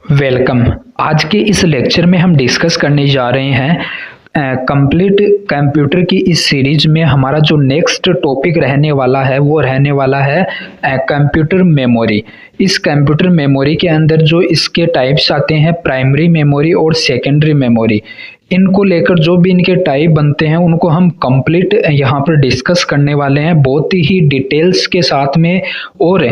Welcome. आज के इस लेक्चर में हम डिस्कस करने जा रहे हैं कंप्लीट कंप्यूटर की इस सीरीज में हमारा जो नेक्स्ट टॉपिक रहने वाला है वो रहने वाला है कंप्यूटर मेमोरी। इस कंप्यूटर मेमोरी के अंदर जो इसके टाइप्स आते हैं प्राइमरी मेमोरी और सेकेंडरी मेमोरी, इनको लेकर जो भी इनके टाइप बनते हैं उनको हम कंप्लीट यहाँ पर डिस्कस करने वाले हैं बहुत ही डिटेल्स के साथ में और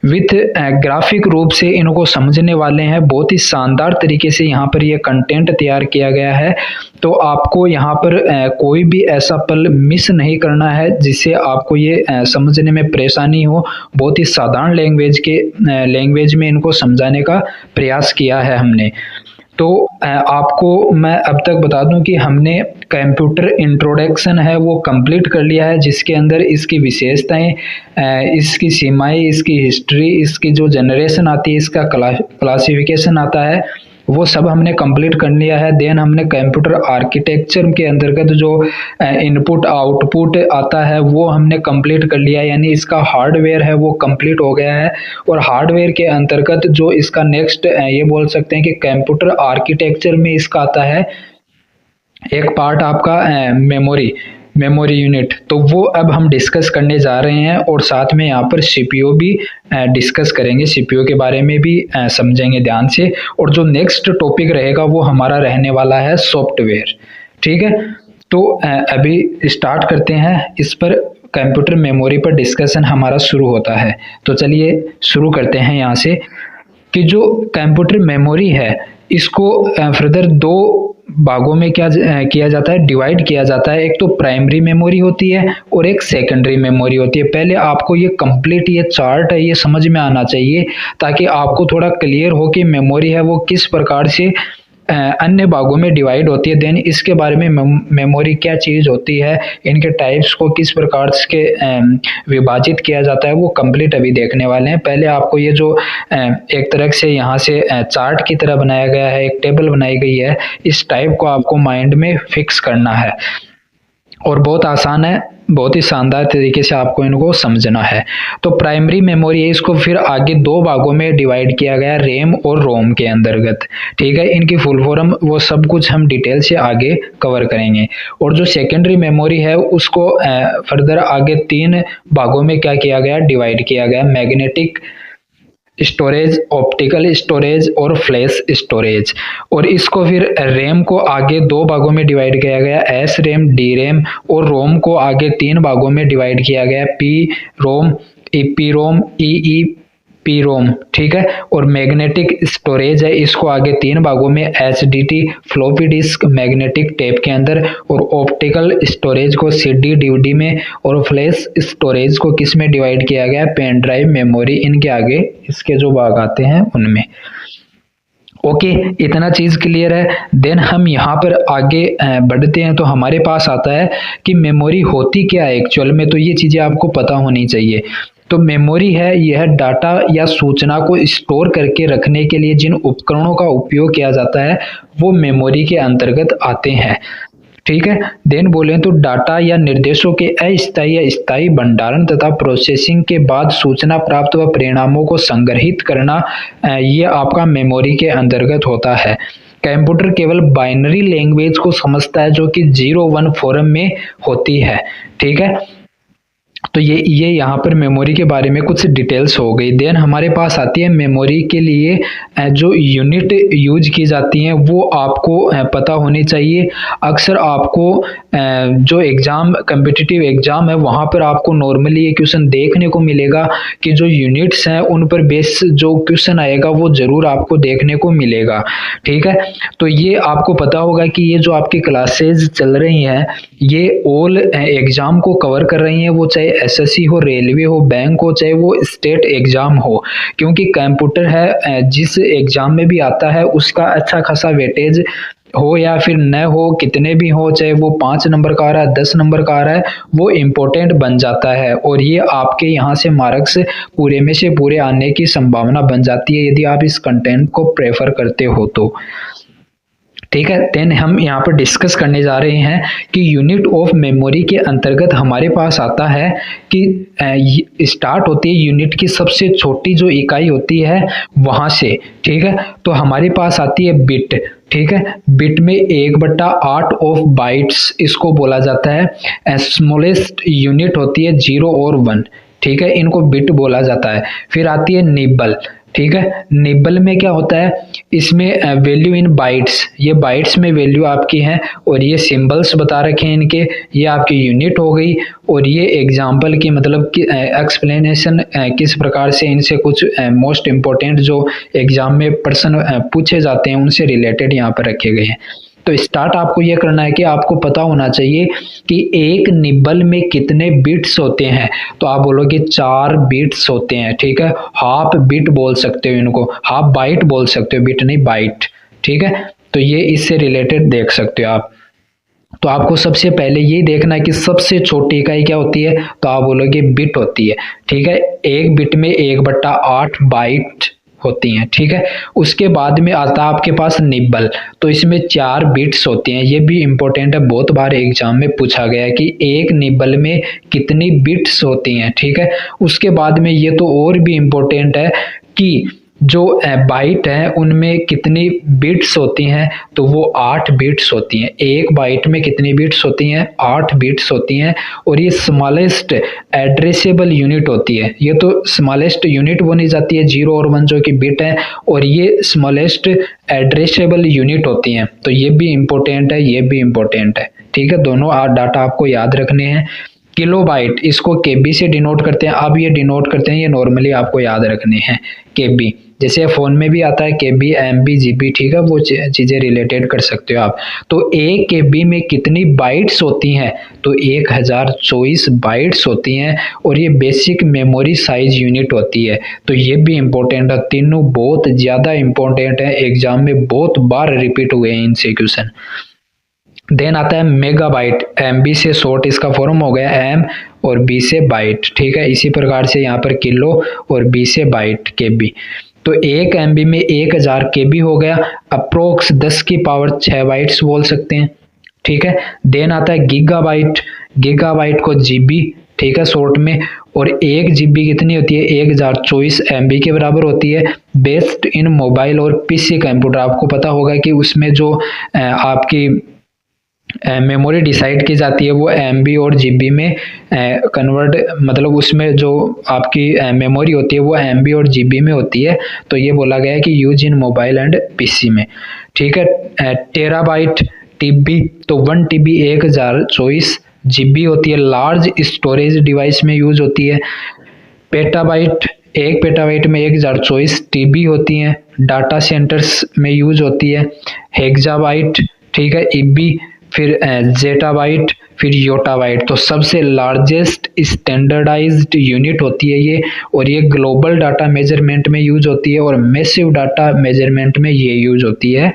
विथ ग्राफिक रूप से इनको समझने वाले हैं। बहुत ही शानदार तरीके से यहाँ पर ये कंटेंट तैयार किया गया है, तो आपको यहाँ पर कोई भी ऐसा पल मिस नहीं करना है जिससे आपको ये समझने में परेशानी हो। बहुत ही साधारण लैंग्वेज में इनको समझाने का प्रयास किया है हमने। तो आपको मैं अब तक बता दूं कि हमने कंप्यूटर इंट्रोडक्शन है वो कंप्लीट कर लिया है, जिसके अंदर इसकी विशेषताएं, इसकी सीमाएं, इसकी हिस्ट्री, इसकी जो जनरेशन आती है, इसका क्लासिफिकेशन आता है, वो सब हमने कंप्लीट कर लिया है। देन हमने कंप्यूटर आर्किटेक्चर के अंतर्गत जो इनपुट आउटपुट आता है वो हमने कंप्लीट कर लिया है, यानी इसका हार्डवेयर है वो कंप्लीट हो गया है। और हार्डवेयर के अंतर्गत जो इसका नेक्स्ट ये बोल सकते हैं कि कंप्यूटर आर्किटेक्चर में इसका आता है एक पार्ट आपका मेमोरी यूनिट, तो वो अब हम डिस्कस करने जा रहे हैं। और साथ में यहाँ पर सीपीयू भी डिस्कस करेंगे, सीपीयू के बारे में भी समझेंगे ध्यान से। और जो नेक्स्ट टॉपिक रहेगा वो हमारा रहने वाला है सॉफ्टवेयर। ठीक है, तो अभी स्टार्ट करते हैं इस पर। कंप्यूटर मेमोरी पर डिस्कशन हमारा शुरू होता है, तो चलिए शुरू करते हैं यहाँ से कि जो कंप्यूटर मेमोरी है इसको फर्दर दो भागों में क्या किया जाता है, डिवाइड किया जाता है। एक तो प्राइमरी मेमोरी होती है और एक सेकेंडरी मेमोरी होती है। पहले आपको ये कंप्लीट ये चार्ट है ये समझ में आना चाहिए ताकि आपको थोड़ा क्लियर हो कि मेमोरी है वो किस प्रकार से अन्य भागों में डिवाइड होती है। देन इसके बारे में मेमोरी क्या चीज़ होती है, इनके टाइप्स को किस प्रकार से विभाजित किया जाता है, वो कंप्लीट अभी देखने वाले हैं। पहले आपको ये जो एक तरह से यहाँ से चार्ट की तरह बनाया गया है, एक टेबल बनाई गई है, इस टाइप को आपको माइंड में फिक्स करना है और बहुत आसान है, बहुत ही शानदार तरीके से आपको इनको समझना है। तो प्राइमरी मेमोरी है, इसको फिर आगे दो भागों में डिवाइड किया गया, रैम और रोम के अंतर्गत। ठीक है, इनकी फुल फॉर्म वो सब कुछ हम डिटेल से आगे कवर करेंगे। और जो सेकेंडरी मेमोरी है उसको फर्दर आगे तीन भागों में क्या किया गया, डिवाइड किया गया, मैग्नेटिक स्टोरेज, ऑप्टिकल स्टोरेज और फ्लैश स्टोरेज। और इसको फिर रैम को आगे दो भागों में डिवाइड किया गया, एस रैम, डी रैम। और रोम को आगे तीन भागों में डिवाइड किया गया, पी रोम, ईपी रोम, ई पी रोम। ठीक है, और मैग्नेटिक स्टोरेज है, इसको आगे तीन भागों में, HDD floppy disk magnetic tape के अंदर, और ऑप्टिकल स्टोरेज को सीडी डीवीडी में, और फ्लैश स्टोरेज को किस में डिवाइड किया गया, पेन ड्राइव मेमोरी। इनके आगे इसके जो भाग आते हैं उनमें। ओके, इतना चीज क्लियर है। देन हम यहाँ पर आगे बढ़ते हैं तो हमारे पास आता है कि मेमोरी होती क्या है एक्चुअल में, तो ये चीजें आपको पता होनी चाहिए। तो मेमोरी है यह डाटा या सूचना को स्टोर करके रखने के लिए जिन उपकरणों का उपयोग किया जाता है वो मेमोरी के अंतर्गत आते हैं। ठीक है, देन बोले तो डाटा या निर्देशों के अस्थायी या स्थायी भंडारण तथा प्रोसेसिंग के बाद सूचना प्राप्त व परिणामों को संग्रहित करना, ये आपका मेमोरी के अंतर्गत होता है। कंप्यूटर केवल बाइनरी लैंग्वेज को समझता है जो कि 0-1 फॉर्म में होती है। ठीक है, तो ये यहाँ पर मेमोरी के बारे में कुछ डिटेल्स हो गई। देन हमारे पास आती है मेमोरी के लिए जो यूनिट यूज की जाती हैं वो आपको पता होनी चाहिए। अक्सर आपको जो एग्जाम कम्पिटिटिव एग्जाम है वहाँ पर आपको नॉर्मली ये क्वेश्चन देखने को मिलेगा कि जो यूनिट्स हैं उन पर बेस जो क्वेश्चन आएगा वो जरूर आपको देखने को मिलेगा। ठीक है, तो ये आपको पता होगा कि ये जो आपकी क्लासेज चल रही हैं ये ऑल एग्जाम को कवर कर रही हैं, वो चाहे एसएससी हो, रेलवे हो, बैंक हो, चाहे वो स्टेट एग्जाम हो। क्योंकि कंप्यूटर है जिस एग्जाम में भी आता है उसका अच्छा खासा वेटेज हो या फिर न हो, कितने भी हो, चाहे वो 5 नंबर का आ रहा है, 10 नंबर का आ रहा है, वो इम्पोर्टेंट बन जाता है। और ये आपके यहाँ से मार्क्स पूरे में से पूरे आने की संभावना बन जाती है यदि आप इस कंटेंट को प्रेफर करते हो तो। ठीक है। देन हम यहाँ पर डिस्कस करने जा रहे हैं कि यूनिट ऑफ मेमोरी के अंतर्गत हमारे पास आता है कि स्टार्ट होती है यूनिट की सबसे छोटी जो इकाई होती है वहां से, ठीक है। तो हमारे पास आती है बिट, ठीक है। बिट में 1/8 ऑफ बाइट्स इसको बोला जाता है। स्मॉलेस्ट यूनिट होती है 0 और 1, ठीक है, इनको बिट बोला जाता है। फिर आती है निबल, ठीक है। निबल में क्या होता है, इसमें वैल्यू इन बाइट्स, ये बाइट्स में वैल्यू आपकी है और ये सिंबल्स बता रखे हैं इनके, ये आपकी यूनिट हो गई। और ये एग्जांपल की मतलब कि एक्सप्लेनेशन किस प्रकार से इनसे कुछ मोस्ट इम्पोर्टेंट जो एग्जाम में प्रश्न पूछे जाते हैं उनसे रिलेटेड यहाँ पर रखे गए हैं। तो स्टार्ट आपको ये करना है कि आपको पता होना चाहिए कि एक निबल में कितने बिट्स होते हैं। तो आप बोलोगे 4 बिट्स होते हैं, ठीक है। हाफ बिट बोल सकते हो इनको, हाफ बाइट बोल सकते हो, बिट नहीं बाइट, ठीक है। तो ये इससे रिलेटेड देख सकते हो आप। तो आपको सबसे पहले ये देखना है कि सबसे छोटी इकाई क्या होती है, तो आप बोलोगे बिट होती है, ठीक है। एक बिट में 1/8 बाइट होती हैं, ठीक है। उसके बाद में आता है आपके पास निबल, तो इसमें 4 बिट्स होती हैं। ये भी इंपॉर्टेंट है, बहुत बार एग्जाम में पूछा गया है कि एक निबल में कितनी बिट्स होती हैं, ठीक है। उसके बाद में ये तो और भी इंपॉर्टेंट है कि जो बाइट है उनमें कितनी बिट्स होती हैं, तो वो 8 बिट्स होती हैं। एक बाइट में कितनी बिट्स होती हैं, 8 बिट्स होती हैं। और ये स्मॉलेस्ट एड्रेसेबल यूनिट होती है, ये तो स्मॉलेस्ट यूनिट बनी जाती है 0 और 1 जो कि बिट है, और ये स्मॉलेस्ट एड्रेसेबल यूनिट होती हैं। तो ये भी इम्पोर्टेंट है, ये भी इम्पोर्टेंट है, ठीक है। दोनों डाटा आपको याद रखने हैं। किलोबाइट इसको केबी से डिनोट करते हैं, अब ये डिनोट करते हैं, ये नॉर्मली आपको याद रखने हैं केबी। जैसे फोन में भी आता है केबी, एमबी, जीबी, ठीक है, वो चीजें रिलेटेड कर सकते हो आप। तो एक केबी में कितनी बाइट्स होती हैं, तो 1024 बाइट्स होती हैं। और ये बेसिक मेमोरी साइज यूनिट होती है। तो ये भी इंपॉर्टेंट है, तीनों बहुत ज्यादा इंपॉर्टेंट है, एग्जाम में बहुत बार रिपीट हुए हैं इनसे क्वेश्चन। देन आता है मेगाबाइट, एमबी से शॉर्ट इसका फॉर्म हो गया एम और बी से बाइट, ठीक है। इसी प्रकार से यहाँ पर किलो और बी से बाइट केबी। तो एक एमबी में 1000 केबी हो गया, अप्रोक्स 10 की पावर 6 बाइट्स बोल सकते हैं, ठीक है। देन आता है गीगाबाइट, गीगाबाइट को जीबी, ठीक है, शॉर्ट में। और 1 जीबी कितनी होती है, 1024 एमबी के बराबर होती है। बेस्ड इन मोबाइल और पीसी कंप्यूटर, आपको पता होगा कि उसमें जो आपकी मेमोरी डिसाइड की जाती है वो एमबी और जीबी में कन्वर्ट, मतलब उसमें जो आपकी मेमोरी होती है वो एमबी और जीबी में होती है। तो ये बोला गया है कि use in mobile and PC में, ठीक है। टेराबाइट, टीबी, तो 1 टीबी 1024 जीबी होती है, लार्ज स्टोरेज डिवाइस में यूज होती है। पेटाबाइट, 1 पेटाबाइट में 1024 टीबी होती हैं, डाटा सेंटर्स में यूज होती है। हेक्साबाइट, ठीक है, ईबी, फिर जेटाबाइट, फिर योटाबाइट। तो सबसे लार्जेस्ट स्टैंडर्डाइज्ड यूनिट होती है ये, और ये ग्लोबल डाटा मेजरमेंट में यूज होती है और मैसिव डाटा मेजरमेंट में ये यूज होती है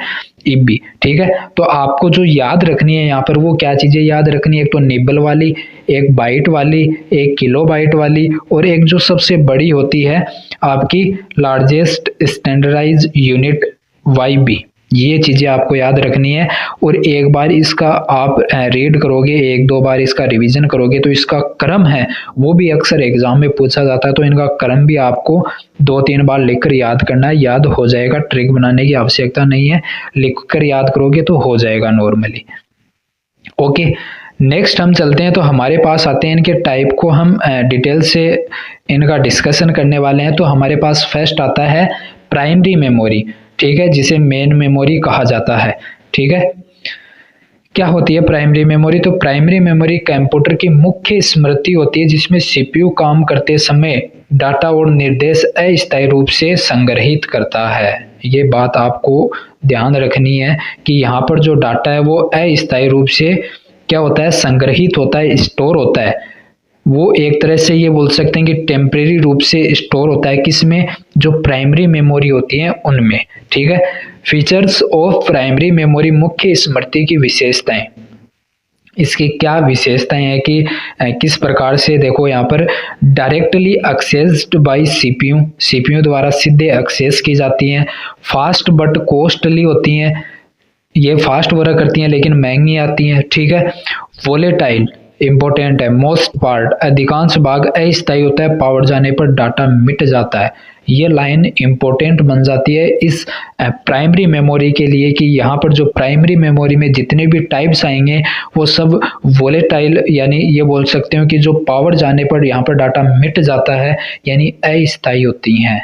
ईबी, ठीक है। तो आपको जो याद रखनी है यहाँ पर वो क्या चीजें याद रखनी है, एक तो निबल वाली, एक बाइट वाली, एक किलोबाइट वाली, और एक जो सबसे बड़ी होती है आपकी लार्जेस्ट स्टैंडर्डाइज्ड यूनिट वाईबी। ये चीजें आपको याद रखनी है। और एक बार इसका आप रीड करोगे, 1-2 बार इसका रिवीजन करोगे, तो इसका क्रम है वो भी अक्सर एग्जाम में पूछा जाता है। तो इनका क्रम भी आपको 2-3 बार लिखकर याद करना है, याद हो जाएगा, ट्रिक बनाने की आवश्यकता नहीं है, लिखकर याद करोगे तो हो जाएगा नॉर्मली। ओके, नेक्स्ट हम चलते हैं। तो हमारे पास आते हैं, इनके टाइप को हम डिटेल से इनका डिस्कशन करने वाले हैं। तो हमारे पास फर्स्ट आता है प्राइमरी मेमोरी, ठीक है, जिसे मेन मेमोरी कहा जाता है, ठीक है। क्या होती है प्राइमरी मेमोरी, तो प्राइमरी मेमोरी कंप्यूटर की मुख्य स्मृति होती है जिसमें सीपीयू काम करते समय डाटा और निर्देश अस्थायी रूप से संग्रहित करता है। ये बात आपको ध्यान रखनी है कि यहाँ पर जो डाटा है वो अस्थायी रूप से क्या होता है, संग्रहित होता है, स्टोर होता है। वो एक तरह से ये बोल सकते हैं कि टेम्परेरी रूप से स्टोर होता है, किसमें, जो प्राइमरी मेमोरी होती है उनमें, ठीक है। फीचर्स ऑफ प्राइमरी मेमोरी, मुख्य स्मृति की विशेषताएं, इसकी क्या विशेषताएं हैं कि किस प्रकार से, देखो यहाँ पर directly accessed bye CPU, CPU द्वारा सीधे एक्सेस की जाती हैं। फास्ट बट कॉस्टली होती हैं, ये फास्ट वर्क करती हैं लेकिन महंगी आती हैं, ठीक है। वोलेटाइल इंपॉर्टेंट है, मोस्ट पार्ट अधिकांश भाग अस्थायी होता है, पावर जाने पर डाटा मिट जाता है। ये लाइन इंपॉर्टेंट बन जाती है इस प्राइमरी मेमोरी के लिए कि यहाँ पर जो प्राइमरी मेमोरी में जितने भी टाइप्स आएंगे वो सब वोलेटाइल, यानी ये बोल सकते हो कि जो पावर जाने पर यहाँ पर डाटा मिट जाता है यानी अस्थायी होती हैं।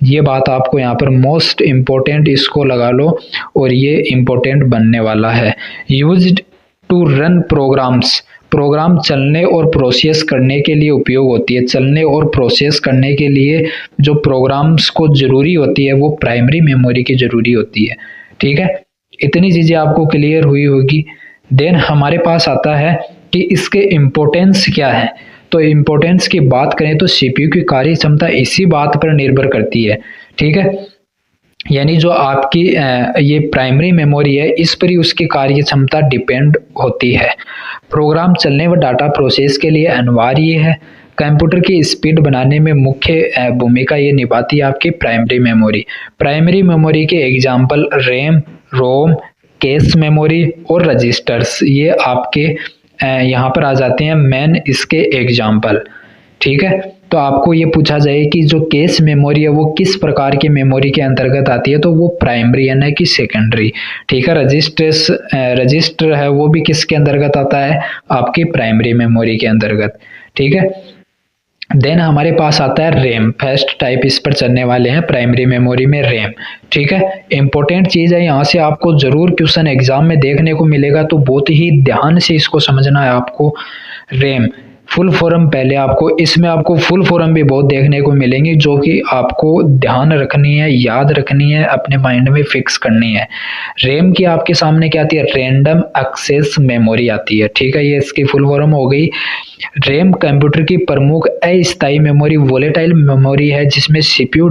ये बात आपको यहाँ पर मोस्ट इम्पोर्टेंट इसको लगा लो और ये इम्पोर्टेंट बनने वाला है। Used to run programs, program चलने और प्रोसेस करने के लिए उपयोग होती है। चलने और प्रोसेस करने के लिए जो प्रोग्राम्स को ज़रूरी होती है वो प्राइमरी मेमोरी की ज़रूरी होती है, ठीक है। इतनी चीज़ें आपको क्लियर हुई होगी। देन हमारे पास आता है कि इसके इम्पोर्टेंस क्या है। तो इम्पोर्टेंस की बात करें तो सीपीयू की कार्य क्षमता इसी बात पर निर्भर करती है, ठीक है। यानी जो आपकी ये प्राइमरी मेमोरी है इस पर ही उसकी कार्य क्षमता डिपेंड होती है। प्रोग्राम चलने व डाटा प्रोसेस के लिए अनिवार्य है। कंप्यूटर की स्पीड बनाने में मुख्य भूमिका ये निभाती है आपकी प्राइमरी मेमोरी। प्राइमरी मेमोरी के एग्जाम्पल रैम, रोम, कैश मेमोरी और रजिस्टर्स, ये आपके यहाँ पर आ जाते हैं मेन इसके एग्जाम्पल, ठीक है। तो आपको ये पूछा जाए कि जो कैश मेमोरी है वो किस प्रकार की मेमोरी के अंतर्गत आती है, तो वो प्राइमरी है ना कि सेकेंडरी, ठीक है। रजिस्टर है वो भी किसके अंतर्गत आता है, आपकी प्राइमरी मेमोरी के अंतर्गत, ठीक है। देन हमारे पास आता है रैम, फर्स्ट टाइप इस पर चलने वाले हैं प्राइमरी मेमोरी में रैम, ठीक है। इंपॉर्टेंट चीज़ है, यहाँ से आपको जरूर क्वेश्चन एग्जाम में देखने को मिलेगा, तो बहुत ही ध्यान से इसको समझना है आपको। रैम फुल फॉर्म पहले आपको, इसमें आपको फुल फॉर्म भी बहुत देखने को मिलेंगी जो कि आपको ध्यान रखनी है, याद रखनी है, अपने माइंड में फिक्स करनी है। रैम की आपके सामने क्या आती है, रैंडम एक्सेस मेमोरी आती है, ठीक है। ये इसकी फुल फॉर्म हो गई। रैम कंप्यूटर की प्रमुख अस्थायी मेमोरी वोलेटाइल मेमोरी है जिसमें सीपीयू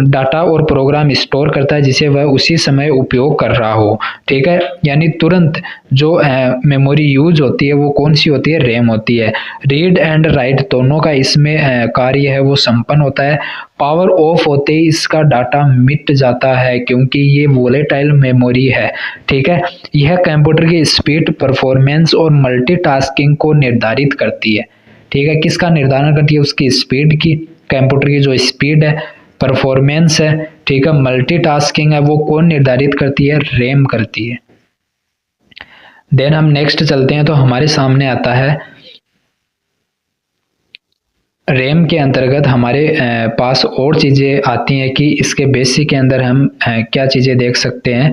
डाटा और प्रोग्राम स्टोर करता है जिसे वह उसी समय उपयोग कर रहा हो, ठीक है। यानी तुरंत जो मेमोरी यूज होती है वो कौन सी होती है, रैम होती है। रीड एंड राइट दोनों का इसमें कार्य है वो संपन्न होता है। पावर ऑफ होते ही इसका डाटा मिट जाता है क्योंकि ये वोलेटाइल मेमोरी है, ठीक है। यह कंप्यूटर की स्पीड, परफॉर्मेंस और मल्टीटास्किंग को निर्धारित करती है, ठीक है। किसका निर्धारण करती है, उसकी स्पीड की, कंप्यूटर की जो स्पीड है, परफॉर्मेंस है, ठीक है, मल्टीटास्किंग है, वो कौन निर्धारित करती है, रैम करती है। देन हम नेक्स्ट चलते हैं तो हमारे सामने आता है रैम के अंतर्गत हमारे पास और चीज़ें आती हैं कि इसके बेसिक के अंदर हम क्या चीज़ें देख सकते हैं।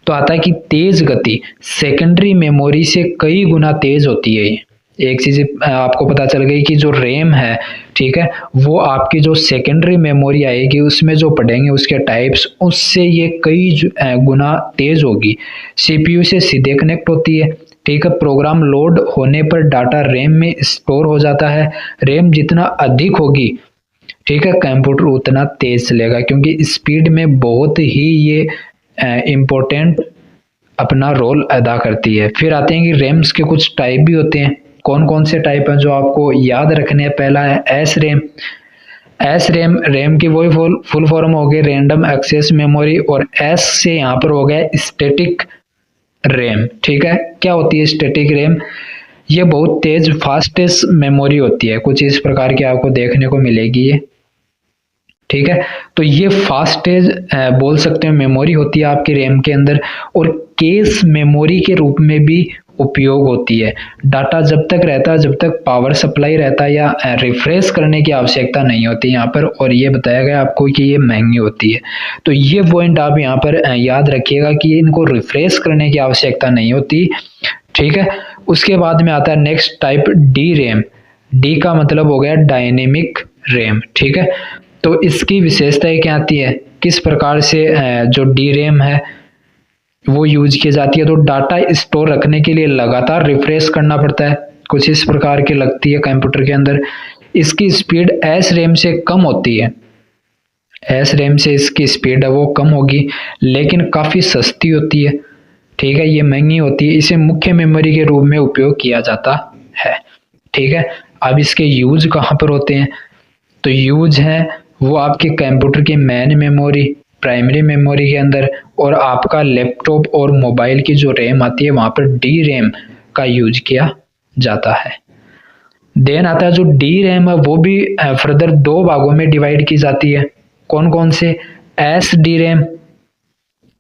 तो आता है कि तेज गति सेकेंडरी मेमोरी से कई गुना तेज होती है। एक चीज़ आपको पता चल गई कि जो रैम है, ठीक है, वो आपकी जो सेकेंडरी मेमोरी आएगी उसमें जो पढ़ेंगे उसके टाइप्स, उससे ये कई गुना तेज होगी। सीपीयू से सीधे कनेक्ट होती है, ठीक है। प्रोग्राम लोड होने पर डाटा रैम में स्टोर हो जाता है। रैम जितना अधिक होगी, ठीक है, कंप्यूटर उतना तेज चलेगा क्योंकि स्पीड में बहुत ही ये इम्पोर्टेंट अपना रोल अदा करती है। फिर आते हैं कि रैम्स के कुछ टाइप भी होते हैं। कौन कौन से टाइप हैं जो आपको याद रखने हैं, पहला है S RAM. S RAM, RAM की वही फुल फॉर्म हो गई रैंडम एक्सेस मेमोरी, और एस से यहाँ पर हो गया स्टैटिक रैम, ठीक है। क्या होती है स्टैटिक रैम, ये बहुत तेज फास्टेस्ट मेमोरी होती है, कुछ इस प्रकार की आपको देखने को मिलेगी ये, ठीक है। तो ये फास्टेज बोल सकते हैं मेमोरी होती है आपकी रैम के अंदर, और केस मेमोरी के रूप में भी उपयोग होती है। डाटा जब तक रहता है, जब तक पावर सप्लाई रहता है या रिफ्रेश करने की आवश्यकता नहीं होती यहाँ पर, और ये बताया गया आपको कि ये महंगी होती है। तो ये पॉइंट आप यहाँ पर याद रखिएगा कि इनको रिफ्रेश करने की आवश्यकता नहीं होती, ठीक है। उसके बाद में आता है next type D RAM. D का मतलब हो गया डायनेमिक रैम, ठीक है। तो इसकी विशेषताएं क्या आती है, किस प्रकार से जो डी रैम है वो यूज की जाती है। तो डाटा स्टोर रखने के लिए लगातार रिफ्रेश करना पड़ता है, कुछ इस प्रकार की लगती है कंप्यूटर के अंदर। इसकी स्पीड एस रैम से कम होती है, एस रैम से इसकी स्पीड है वो कम होगी, लेकिन काफ़ी सस्ती होती है, ठीक है। ये महंगी होती है, इसे मुख्य मेमोरी के रूप में उपयोग किया जाता है, ठीक है। अब इसके यूज कहाँ पर होते हैं, तो यूज है वो आपके कंप्यूटर की मेन मेमोरी, प्राइमरी मेमोरी के अंदर, और आपका लैपटॉप और मोबाइल की जो रैम आती है वहाँ पर डी रैम का यूज किया जाता है। देन आता है जो डी रैम है वो भी फर्दर दो भागों में डिवाइड की जाती है। कौन कौन से? एस डी रैम,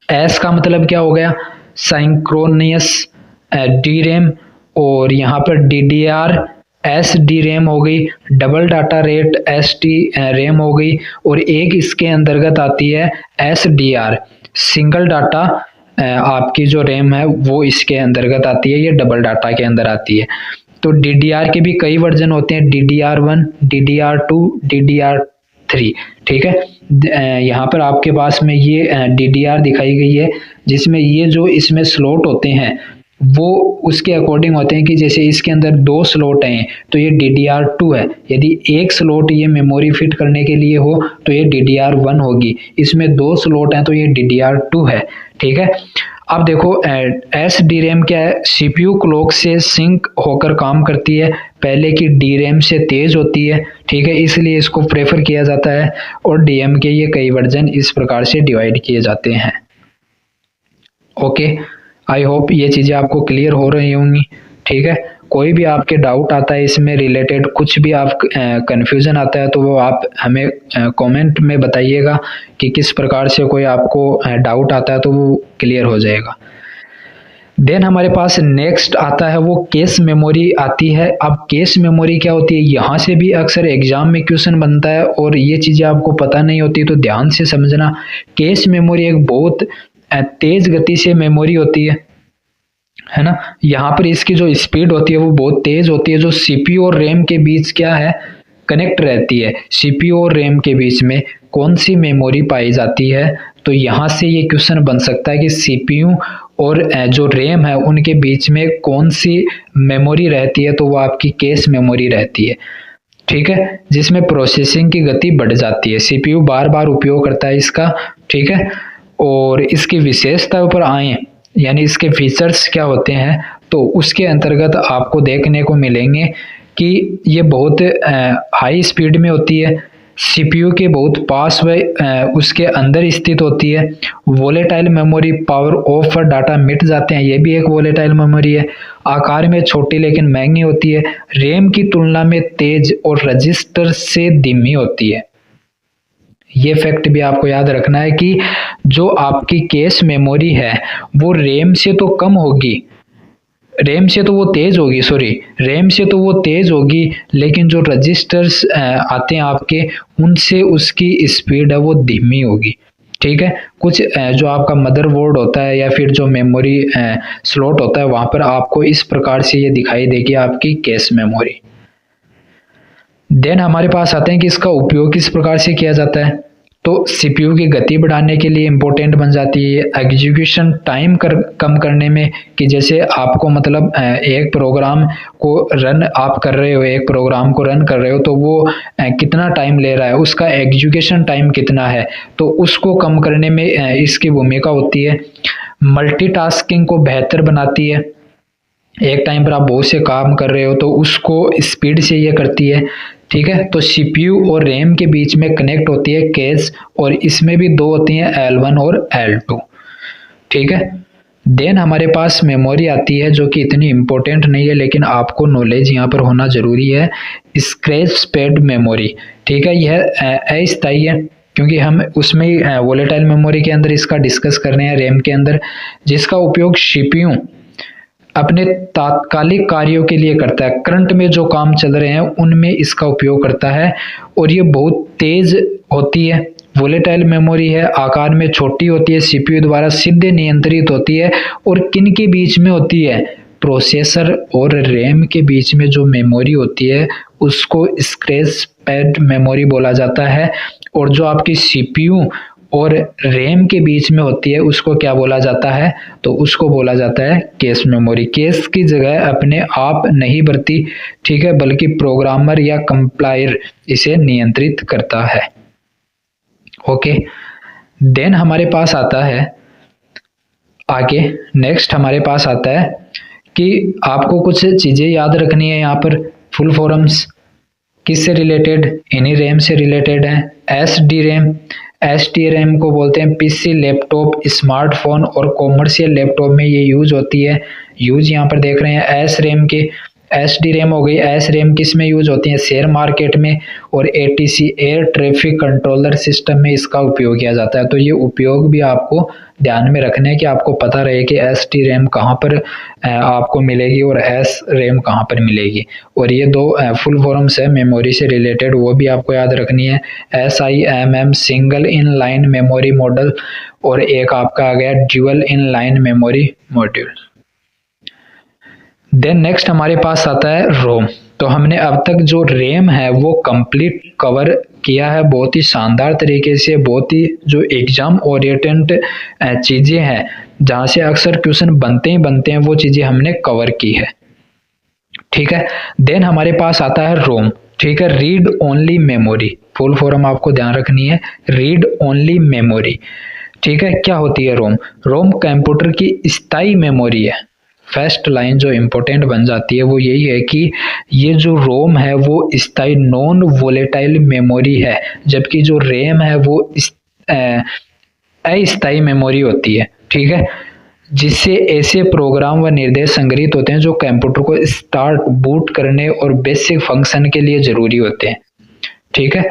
एस का मतलब क्या हो गया? सिंक्रोनियस डी रैम, और यहाँ पर D D R S D RAM हो गई, double data rate S D RAM हो गई, और एक इसके अंतर्गत आती है S D R, single data आपकी जो रैम है वो इसके अंतर्गत आती है, ये डबल डाटा के अंदर आती है। तो DDR के भी कई वर्जन होते हैं, DDR1, DDR2, DDR3, ठीक है। यहाँ पर आपके पास में ये DDR दिखाई गई है, जिसमें ये जो इसमें स्लॉट होते हैं वो उसके अकॉर्डिंग होते हैं कि जैसे इसके अंदर 2 स्लॉट हैं तो ये DDR2 है, यदि एक स्लॉट ये मेमोरी फिट करने के लिए हो तो ये DDR1 होगी, इसमें 2 स्लॉट हैं तो ये DDR2 है, ठीक है। अब देखो एस डी रैम क्या है? CPU क्लॉक से सिंक होकर काम करती है, पहले की डी रैम से तेज होती है, ठीक है, इसलिए इसको प्रेफर किया जाता है। और डीएम के ये कई वर्जन इस प्रकार से डिवाइड किए जाते हैं। ओके, आई होप ये चीज़ें आपको क्लियर हो रही होंगी, ठीक है। कोई भी आपके डाउट आता है इसमें रिलेटेड, कुछ भी आप कन्फ्यूज़न आता है तो वो आप हमें कमेंट में बताइएगा कि किस प्रकार से कोई आपको डाउट आता है तो वो क्लियर हो जाएगा। देन हमारे पास नेक्स्ट आता है वो कैश मेमोरी आती है। अब कैश मेमोरी क्या होती है? यहाँ से भी अक्सर एग्जाम में क्वेश्चन बनता है और ये चीज़ें आपको पता नहीं होती तो ध्यान से समझना। कैश मेमोरी एक बहुत तेज गति से मेमोरी होती है ना। यहाँ पर इसकी जो स्पीड होती है वो बहुत तेज होती है, जो सीपीयू और रैम के बीच क्या है? कनेक्ट रहती है। सीपीयू और रैम के बीच में कौन सी मेमोरी पाई जाती है? तो यहाँ से ये क्वेश्चन बन सकता है कि सीपीयू और जो रैम है उनके बीच में कौन सी मेमोरी रहती है? तो वो आपकी कैश मेमोरी रहती है, ठीक है, जिसमें प्रोसेसिंग की गति बढ़ जाती है। सीपीयू बार बार उपयोग करता है इसका, ठीक है। और इसकी विशेषताओं पर आए, यानी इसके फीचर्स क्या होते हैं, तो उसके अंतर्गत आपको देखने को मिलेंगे कि ये बहुत हाई स्पीड में होती है, सीपीयू के बहुत पास व उसके अंदर स्थित होती है। वोलेटाइल मेमोरी, पावर ऑफ पर डाटा मिट जाते हैं, ये भी एक वोलेटाइल मेमोरी है। आकार में छोटी लेकिन महंगी होती है, रैम की तुलना में तेज और रजिस्टर से धीमी होती है। ये फैक्ट भी आपको याद रखना है कि जो आपकी कैश मेमोरी है वो रैम से तो कम होगी, रैम से तो वो तेज होगी, रैम से तो वो तेज होगी, लेकिन जो रजिस्टर्स आते हैं आपके उनसे उसकी स्पीड है वो धीमी होगी, ठीक है। कुछ जो आपका मदरबोर्ड होता है या फिर जो मेमोरी स्लॉट होता है वहां पर आपको इस प्रकार से ये दिखाई देगी आपकी कैश मेमोरी। देन हमारे पास आते हैं कि इसका उपयोग किस प्रकार से किया जाता है। तो सीपीयू की गति बढ़ाने के लिए इम्पोर्टेंट बन जाती है, एग्जीक्यूशन टाइम कम करने में, कि जैसे आपको मतलब एक प्रोग्राम को रन आप कर रहे हो, एक प्रोग्राम को रन कर रहे हो तो वो कितना टाइम ले रहा है, उसका एग्जीक्यूशन टाइम कितना है, तो उसको कम करने में इसकी भूमिका होती है। मल्टीटास्किंग को बेहतर बनाती है, एक टाइम पर आप बहुत से काम कर रहे हो तो उसको स्पीड से ये करती है, ठीक है। तो सीपीयू और रैम के बीच में कनेक्ट होती है कैश, और इसमें भी 2 होती हैं, L1 और L2, ठीक है। देन हमारे पास मेमोरी आती है जो कि इतनी इम्पोर्टेंट नहीं है लेकिन आपको नॉलेज यहाँ पर होना जरूरी है, स्क्रैच पैड मेमोरी, ठीक है। यह अस्थायी है क्योंकि हम उसमें वोलेटाइल मेमोरी के अंदर इसका डिस्कस कर रहे हैं, रैम के अंदर, जिसका उपयोग सीपीयू अपने तात्कालिक कार्यों के लिए करता है, करंट में जो काम चल रहे हैं उनमें इसका उपयोग करता है, और ये बहुत तेज होती है। वोलेटाइल मेमोरी है, आकार में छोटी होती है, सीपीयू द्वारा सीधे नियंत्रित होती है, और किन के बीच में होती है? प्रोसेसर और रैम के बीच में जो मेमोरी होती है उसको स्क्रैच पैड मेमोरी बोला जाता है, और जो आपकी सीपीयू और रैम के बीच में होती है उसको क्या बोला जाता है? तो उसको बोला जाता है कैश मेमोरी। कैश की जगह अपने आप नहीं बढ़ती, ठीक है, बल्कि प्रोग्रामर या कंपाइलर इसे नियंत्रित करता है। ओके, देन हमारे पास आता है आगे, नेक्स्ट हमारे पास आता है कि आपको कुछ चीजें याद रखनी है। यहाँ पर फुल फॉर्म्स किससे रिलेटेड? इन्हीं रैम से रिलेटेड है। एस डी रैम, STRAM को बोलते हैं PC, लैपटॉप, स्मार्टफोन और कॉमर्शियल लैपटॉप में ये यूज होती है। यूज यहाँ पर देख रहे हैं SRAM के, SDRAM हो गई। SRAM किस में यूज होती है? शेयर मार्केट में। और ATC air traffic controller system में इसका उपयोग किया जाता है। तो ये उपयोग भी आपको ध्यान में रखना है कि आपको पता रहे कि SDRAM कहाँ पर आपको मिलेगी और SRAM कहाँ पर मिलेगी। और ये दो फुल फॉर्म्स है मेमोरी से रिलेटेड, वो भी आपको याद रखनी है। SIMM single in line memory model, और एक आपका आ गया dual in line memory module. Then next हमारे पास आता है रोम। तो हमने अब तक जो रैम है वो कंप्लीट कवर किया है बहुत ही शानदार तरीके से। बहुत ही जो एग्जाम ओरिएंटेड चीज़ें हैं जहाँ से अक्सर क्वेश्चन बनते हैं वो चीज़ें हमने कवर की है, ठीक है। देन हमारे पास आता है रोम, ठीक है, read only memory. Full form आपको ध्यान रखनी है, रीड ओनली मेमोरी, ठीक है। क्या होती है रोम? रोम कंप्यूटर की स्थायी मेमोरी है। फर्स्ट लाइन जो इम्पोर्टेंट बन जाती है वो यही है कि ये जो रोम है वो स्थायी नॉन वोलेटाइल मेमोरी है, जबकि जो रैम है वो अस्थायी मेमोरी होती है, ठीक है, जिससे ऐसे प्रोग्राम व निर्देश संग्रहित होते हैं जो कंप्यूटर को स्टार्ट, बूट करने और बेसिक फंक्शन के लिए जरूरी होते हैं, ठीक है।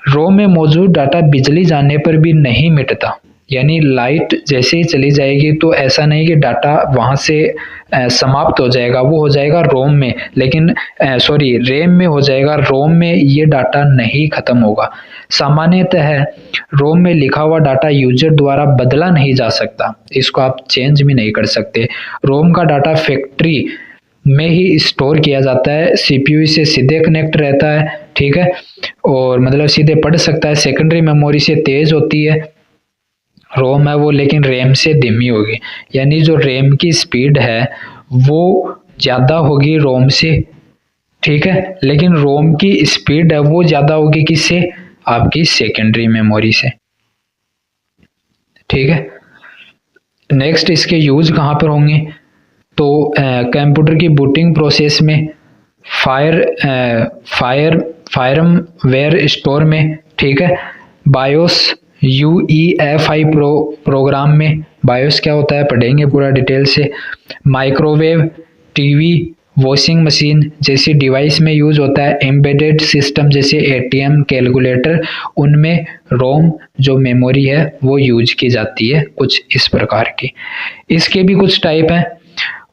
रोम में मौजूद डाटा बिजली जाने पर भी नहीं मिटता, यानी लाइट जैसे ही चली जाएगी तो ऐसा नहीं कि डाटा वहां से समाप्त हो जाएगा, वो हो जाएगा रोम में, लेकिन रैम में हो जाएगा। रोम में ये डाटा नहीं खत्म होगा। सामान्यतः रोम में लिखा हुआ डाटा यूजर द्वारा बदला नहीं जा सकता, इसको आप चेंज भी नहीं कर सकते। रोम का डाटा फैक्ट्री में ही स्टोर किया जाता है, CPU से सीधे कनेक्ट रहता है, ठीक है, और मतलब सीधे पढ़ सकता है। सेकेंडरी मेमोरी से तेज होती है रोम है वो, लेकिन रैम से धीमी होगी, यानी जो रैम की स्पीड है वो ज़्यादा होगी रोम से, ठीक है, लेकिन रोम की स्पीड है वो ज़्यादा होगी किससे? आपकी सेकेंडरी मेमोरी से, ठीक है। नेक्स्ट इसके यूज कहाँ पर होंगे? तो कंप्यूटर की बूटिंग प्रोसेस में, फायरवेयर स्टोर में, ठीक है, बायोस UEFI प्रोग्राम में। बायोस क्या होता है पढ़ेंगे पूरा डिटेल से। माइक्रोवेव, टीवी, वॉशिंग मशीन जैसी डिवाइस में यूज होता है। एम्बेडेड सिस्टम जैसे ATM, कैलकुलेटर, उनमें रोम जो मेमोरी है वो यूज की जाती है, कुछ इस प्रकार की। इसके भी कुछ टाइप हैं,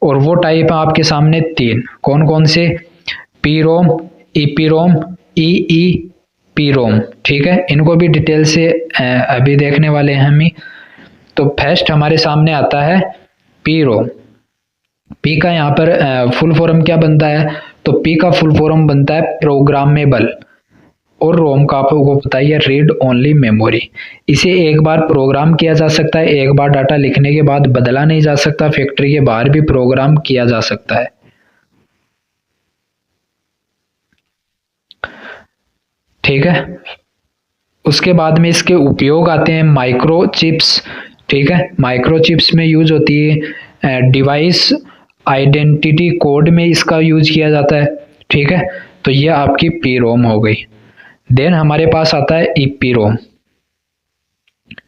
और वो टाइप है आपके सामने 3। कौन कौन से? PROM, EPROM, EEPROM, ठीक है। इनको भी डिटेल से अभी देखने वाले हैं हम ही। तो फर्स्ट हमारे सामने आता है PROM। P का यहाँ पर फुल फॉर्म क्या बनता है? तो P का फुल फॉर्म बनता है प्रोग्रामेबल, और रोम का आपको पता ही है रीड ओनली मेमोरी। इसे एक बार प्रोग्राम किया जा सकता है, एक बार डाटा लिखने के बाद बदला नहीं जा सकता। फैक्ट्री के बाहर भी प्रोग्राम किया जा सकता है, ठीक है। उसके बाद में इसके उपयोग आते हैं माइक्रोचिप्स, ठीक है। माइक्रोचिप्स में यूज होती है, डिवाइस आइडेंटिटी कोड में इसका यूज किया जाता है, ठीक है। तो ये आपकी PROM हो गई। देन हमारे पास आता है EPROM।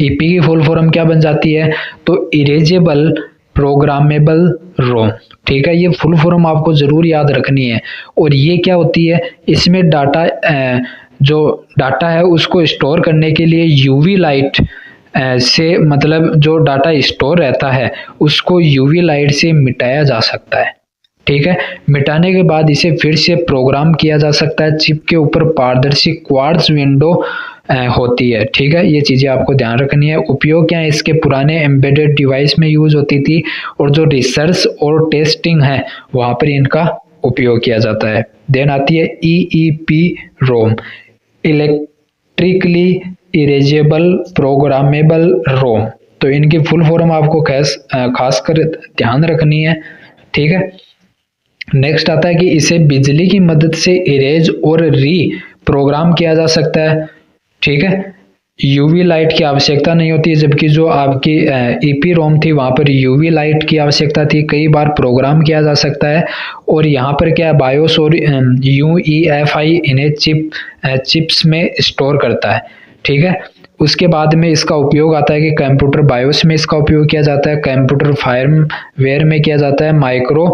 EP की फुल फॉर्म क्या बन जाती है? तो इरेजेबल प्रोग्रामेबल रोम, ठीक है। ये फुल फॉर्म आपको जरूर याद रखनी है। और ये क्या होती है? इसमें डाटा जो डाटा है उसको स्टोर करने के लिए UV लाइट से, मतलब जो डाटा स्टोर रहता है उसको UV लाइट से मिटाया जा सकता है, ठीक है। मिटाने के बाद इसे फिर से प्रोग्राम किया जा सकता है। चिप के ऊपर पारदर्शी क्वार्ट्ज विंडो होती है, ठीक है। ये चीज़ें आपको ध्यान रखनी है। उपयोग क्या है इसके? पुराने एम्बेडेड डिवाइस में यूज होती थी, और जो रिसर्च और टेस्टिंग है वहाँ पर इनका उपयोग किया जाता है। देन आती है EEPROM, इलेक्ट्रिकली इरेजेबल प्रोग्रामेबल रोम। तो इनकी फुल फॉर्म आपको खासकर ध्यान रखनी है, ठीक है। नेक्स्ट आता है कि इसे बिजली की मदद से इरेज और री प्रोग्राम किया जा सकता है, ठीक है। UV लाइट की आवश्यकता नहीं होती है, जबकि जो आपकी EPROM थी वहाँ पर UV लाइट की आवश्यकता थी। कई बार प्रोग्राम किया जा सकता है। और यहाँ पर क्या है, बायोस और UEFI इन्हें चिप्स में स्टोर करता है, ठीक है। उसके बाद में इसका उपयोग आता है कि कंप्यूटर बायोस में इसका उपयोग किया जाता है, कंप्यूटर फार्मवेयर में किया जाता है, माइक्रो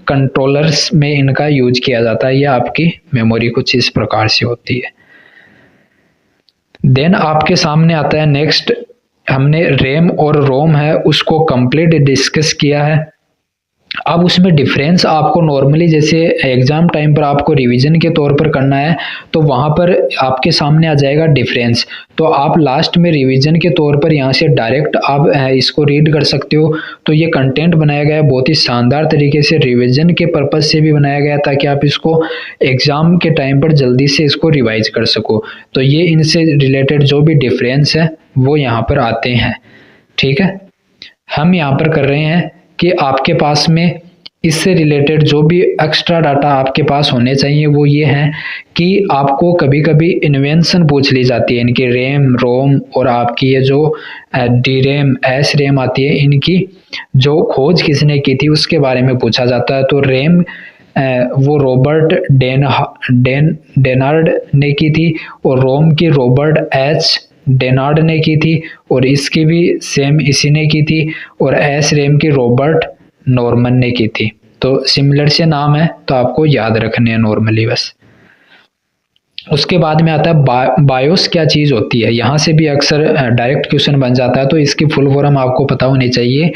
कंट्रोलर्स में इनका यूज किया जाता है। यह आपकी मेमोरी कुछ इस प्रकार से होती है। देन आपके सामने आता है नेक्स्ट, हमने रैम और रोम है उसको कंप्लीट डिस्कस किया है। अब उसमें डिफरेंस आपको नॉर्मली जैसे एग्जाम टाइम पर आपको रिवीजन के तौर पर करना है तो वहाँ पर आपके सामने आ जाएगा डिफरेंस, तो आप लास्ट में रिवीजन के तौर पर यहाँ से डायरेक्ट आप इसको रीड कर सकते हो। तो ये कंटेंट बनाया गया है बहुत ही शानदार तरीके से, रिवीजन के पर्पज़ से भी बनाया गया ताकि आप इसको एग्ज़ाम के टाइम पर जल्दी से इसको रिवाइज कर सको। तो ये इनसे रिलेटेड जो भी डिफरेंस है वो यहाँ पर आते हैं। ठीक है, हम यहाँ पर कर रहे हैं कि आपके पास में इससे रिलेटेड जो भी एक्स्ट्रा डाटा आपके पास होने चाहिए वो ये हैं कि आपको कभी कभी इन्वेंशन पूछ ली जाती है इनकी रैम रोम और आपकी ये जो डी रैम एस रैम आती है, इनकी जो खोज किसने की थी उसके बारे में पूछा जाता है। तो रैम वो रॉबर्ट डेनार्ड ने की थी और रोम की रॉबर्ट एच डेनार्ड ने की थी और इसकी भी सेम इसी ने की थी और एस रैम की रॉबर्ट नॉर्मन ने की थी। तो सिमिलर से नाम है तो आपको याद रखने हैं नॉर्मली बस। उसके बाद में आता है बायोस क्या चीज़ होती है, यहाँ से भी अक्सर डायरेक्ट क्वेश्चन बन जाता है तो इसकी फुल फॉर्म आपको पता होनी चाहिए।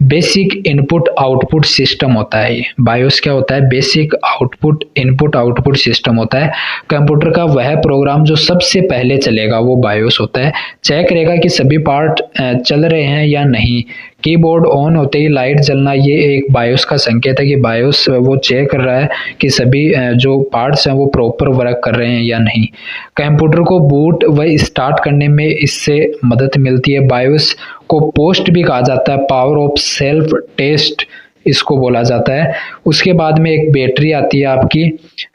बेसिक इनपुट आउटपुट सिस्टम होता है ये। बायोस क्या होता है? Basic output input output system होता है। कंप्यूटर का वह प्रोग्राम जो सबसे पहले चलेगा वो बायोस होता है। चेक करेगा कि सभी पार्ट चल रहे हैं या नहीं। कीबोर्ड ऑन होते ही लाइट जलना ये एक बायोस का संकेत है कि बायोस वो चेक कर रहा है कि सभी जो पार्ट्स हैं वो प्रॉपर वर्क कर रहे हैं या नहीं। कंप्यूटर को बूट व स्टार्ट करने में इससे मदद मिलती है। बायोस को पोस्ट भी कहा जाता है, पावर ऑफ सेल्फ टेस्ट इसको बोला जाता है। उसके बाद में एक बैटरी आती है आपकी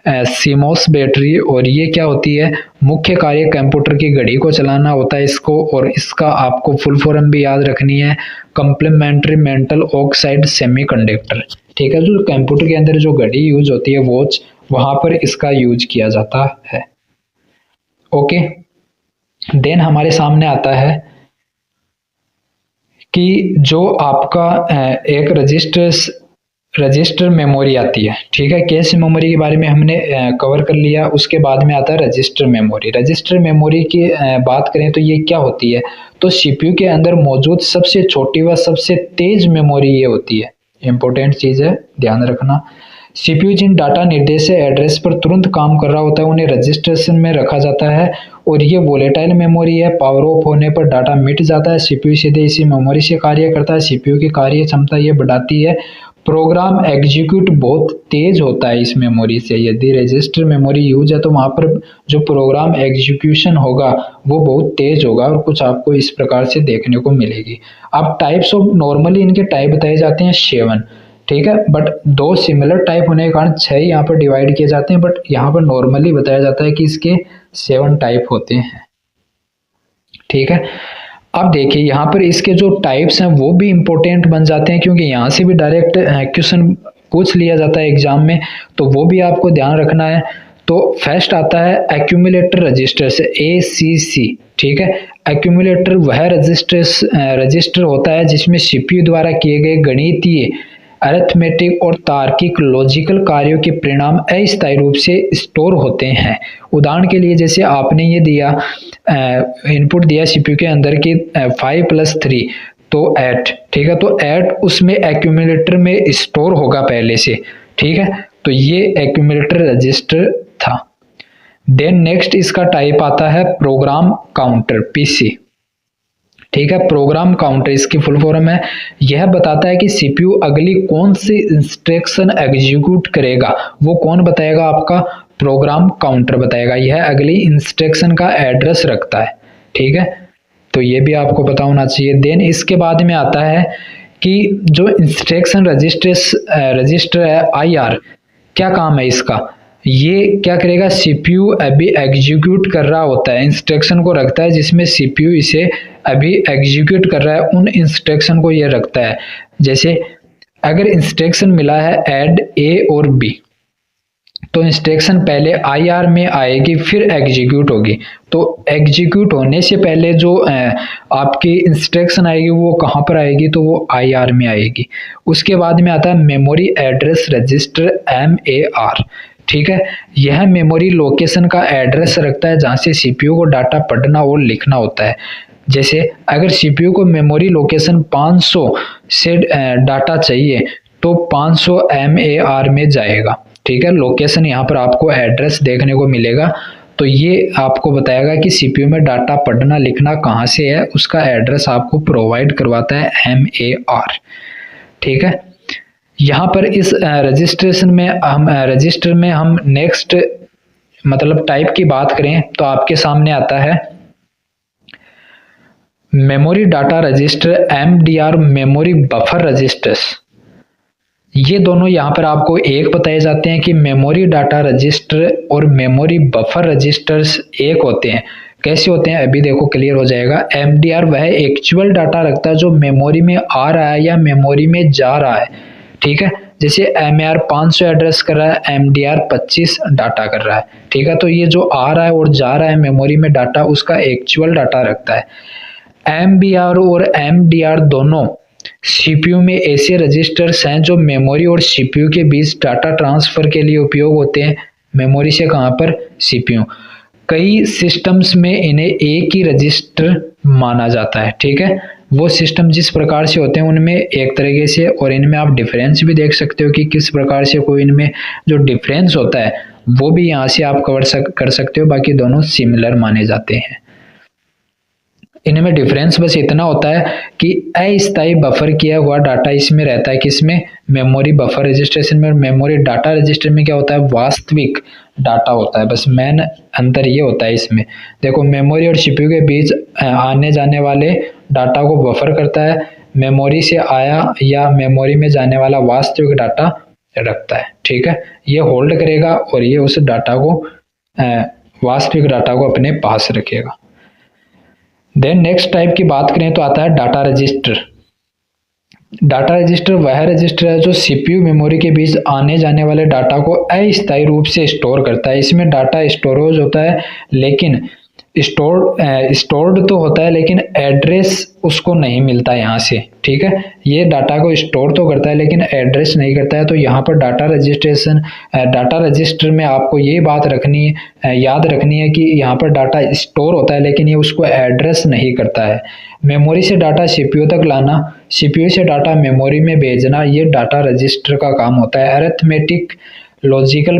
सीमोस बैटरी, और ये क्या होती है? मुख्य कार्य कंप्यूटर की घड़ी को चलाना होता है इसको, और इसका आपको फुल फॉर्म भी याद रखनी है, कॉम्प्लीमेंट्री मेटल ऑक्साइड सेमीकंडक्टर। ठीक है, जो कंप्यूटर के अंदर जो घड़ी यूज होती है वॉच, वहां पर इसका यूज किया जाता है। ओके, देन हमारे सामने आता है कि जो आपका एक रजिस्टर मेमोरी आती है। ठीक है, कैश मेमोरी के बारे में हमने कवर कर लिया। उसके बाद में आता है रजिस्टर मेमोरी। रजिस्टर मेमोरी की बात करें तो ये क्या होती है? तो सीपीयू के अंदर मौजूद सबसे छोटी व सबसे तेज मेमोरी ये होती है। इंपॉर्टेंट चीज़ है, ध्यान रखना। सीपीयू जिन डाटा निर्देश एड्रेस पर तुरंत काम कर रहा होता है उन्हें रजिस्ट्रेशन में रखा जाता है, और ये वोलेटाइल मेमोरी है। पावर ऑफ होने पर डाटा मिट जाता है। सीपीयू सीधे इसी मेमोरी से कार्य करता है। सीपीयू की कार्य क्षमता ये बढ़ाती है। प्रोग्राम एग्जीक्यूट बहुत तेज होता है इस मेमोरी से। यदि रजिस्टर मेमोरी यूज है तो वहाँ पर जो प्रोग्राम एग्जीक्यूशन होगा वो बहुत तेज होगा, और कुछ आपको इस प्रकार से देखने को मिलेगी। अब टाइप्स ऑफ, नॉर्मली इनके टाइप बताए जाते हैं 7। ठीक है, बट 2 सिमिलर टाइप होने के कारण 6 यहाँ पर डिवाइड किए जाते हैं, बट यहाँ पर नॉर्मली बताया जाता है कि इसके 7 टाइप होते हैं। ठीक है, अब देखिए यहाँ पर इसके जो टाइप्स हैं वो भी इम्पोर्टेंट बन जाते हैं, क्योंकि यहाँ से भी डायरेक्ट क्वेश्चन पूछ लिया जाता है एग्जाम में, तो वो भी आपको ध्यान रखना है। तो फर्स्ट आता है एक्यूमुलेटर रजिस्टर से, ACC। ठीक है, एक्यूमुलेटर वह रजिस्टर होता है जिसमें सीपीयू द्वारा किए गए गणितीय, अरिथमेटिक और तार्किक लॉजिकल कार्यों के परिणाम अस्थायी रूप से स्टोर होते हैं। उदाहरण के लिए जैसे आपने ये दिया इनपुट दिया सीपीयू के अंदर की 5 + 3 तो 8। ठीक है, तो 8 उसमें एक्यूमुलेटर में स्टोर होगा पहले से। ठीक है, तो ये एक्यूमुलेटर रजिस्टर था। देन नेक्स्ट इसका टाइप आता है प्रोग्राम काउंटर, PC। ठीक है, प्रोग्राम काउंटर इसकी फुल फॉर्म है, यह बताता है कि सीपीयू अगली कौन सी इंस्ट्रक्शन एग्जीक्यूट करेगा। वो कौन बताएगा? आपका प्रोग्राम काउंटर बताएगा। यह अगली इंस्ट्रक्शन का एड्रेस रखता है। ठीक है, तो ये भी आपको पता होना चाहिए। देन इसके बाद में आता है कि जो इंस्ट्रक्शन रजिस्टर है IR, क्या काम है इसका? ये क्या करेगा? सीपीयू अभी एग्जीक्यूट कर रहा होता है, इंस्ट्रक्शन को रखता है जिसमें सीपीयू इसे अभी एग्जीक्यूट कर रहा है, उन इंस्ट्रक्शन को ये रखता है। जैसे अगर इंस्ट्रक्शन मिला है ऐड A और B, तो इंस्ट्रक्शन पहले IR में आएगी फिर एग्जीक्यूट होगी। तो एग्जीक्यूट होने से पहले जो आपकी इंस्ट्रक्शन आएगी वो कहाँ पर आएगी, तो वो IR में आएगी। उसके बाद में आता है मेमोरी एड्रेस रजिस्टर MAR। ठीक है, यह मेमोरी लोकेशन का एड्रेस रखता है जहाँ से CPU को डाटा पढ़ना और लिखना होता है। जैसे अगर CPU को मेमोरी लोकेशन 500 से डाटा चाहिए तो 500 MAR में जाएगा। ठीक है, लोकेशन यहाँ पर आपको एड्रेस देखने को मिलेगा, तो ये आपको बताएगा कि CPU में डाटा पढ़ना लिखना कहाँ से है, उसका एड्रेस आपको प्रोवाइड करवाता है MAR। ठीक है, यहाँ पर इस रजिस्टर में हम नेक्स्ट मतलब टाइप की बात करें तो आपके सामने आता है memory data register MDR memory buffer registers. ये दोनों यहाँ पर आपको एक बताए जाते हैं कि मेमोरी डाटा रजिस्टर और मेमोरी बफर रजिस्टर्स एक होते हैं। कैसे होते हैं अभी देखो क्लियर हो जाएगा। MDR वह एक्चुअल डाटा रखता है जो मेमोरी में आ रहा है या मेमोरी में जा रहा है। ठीक है, जैसे MAR 500 एड्रेस कर रहा है, MDR 25 डाटा कर रहा है। ठीक है, तो ये जो आ रहा है और जा रहा है मेमोरी में डाटा, उसका एक्चुअल डाटा रखता है। MBR और MDR दोनों CPU में ऐसे रजिस्टर्स हैं जो मेमोरी और CPU के बीच डाटा ट्रांसफर के लिए उपयोग होते हैं। मेमोरी से कहाँ पर, CPU। कई सिस्टम्स में इन्हें एक ही रजिस्टर माना जाता है। ठीक है, वो सिस्टम जिस प्रकार से होते हैं उनमें एक तरीके से, और इनमें आप डिफरेंस भी देख सकते हो कि किस प्रकार से कोई इनमें जो डिफरेंस होता है वो भी यहाँ से आप कर सकते हो। बाकी दोनों सिमिलर माने जाते हैं। इनमें डिफरेंस बस इतना होता है कि अस्थायी बफर किया हुआ डाटा इसमें रहता है, किसमें, मेमोरी बफर रजिस्ट्रेशन में। और मेमोरी डाटा रजिस्टर में क्या होता है, वास्तविक डाटा होता है। बस मेन अंतर ये होता है इसमें। देखो, मेमोरी और CPU के बीच आने जाने वाले डाटा को बफर करता है, मेमोरी से आया या मेमोरी में जाने वाला वास्तविक डाटा रखता है। ठीक है, ये होल्ड करेगा और ये उस डाटा को वास्तविक डाटा को अपने पास रखेगा। देन नेक्स्ट टाइप की बात करें तो आता है डाटा रजिस्टर। डाटा रजिस्टर वह रजिस्टर है जो CPU मेमोरी के बीच आने जाने वाले डाटा को अस्थायी रूप से स्टोर करता है। इसमें डाटा स्टोरेज होता है, लेकिन स्टोर्ड तो होता है लेकिन एड्रेस उसको नहीं मिलता यहाँ से। ठीक है, ये डाटा को स्टोर तो करता है लेकिन एड्रेस नहीं करता है। तो यहाँ पर डाटा रजिस्टर में आपको ये बात याद रखनी है कि यहाँ पर डाटा स्टोर होता है लेकिन ये उसको एड्रेस नहीं करता है। मेमोरी से डाटा CPU तक लाना, CPU से डाटा मेमोरी में भेजना, ये डाटा रजिस्टर का काम होता है। अरिथमेटिक लॉजिकल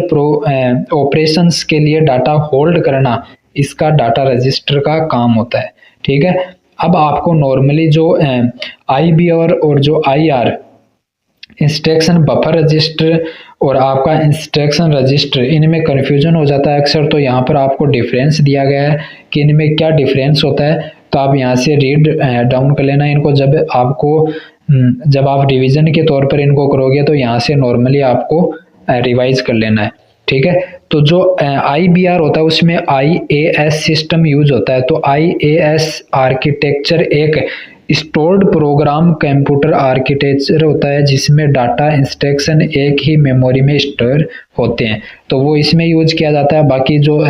ऑपरेशंस के लिए डाटा होल्ड करना, इसका डाटा रजिस्टर का काम होता है। ठीक है, अब आपको नॉर्मली जो IBR और जो IR इंस्ट्रक्शन बफर रजिस्टर और आपका इंस्ट्रक्शन रजिस्टर, इनमें कन्फ्यूजन हो जाता है अक्सर। तो यहाँ पर आपको डिफरेंस दिया गया है कि इनमें क्या डिफरेंस होता है, तो आप यहाँ से रीड डाउन कर लेना इनको। जब आप रिवीजन के तौर पर इनको करोगे तो यहाँ से नॉर्मली आपको रिवाइज कर लेना है। ठीक है, तो जो IBR होता है उसमें IAS सिस्टम यूज होता है। तो IAS आर्किटेक्चर एक स्टोर्ड प्रोग्राम कंप्यूटर आर्किटेक्चर होता है जिसमें डाटा इंस्ट्रक्शन एक ही मेमोरी में स्टोर होते हैं, तो वो इसमें यूज किया जाता है। बाकी जो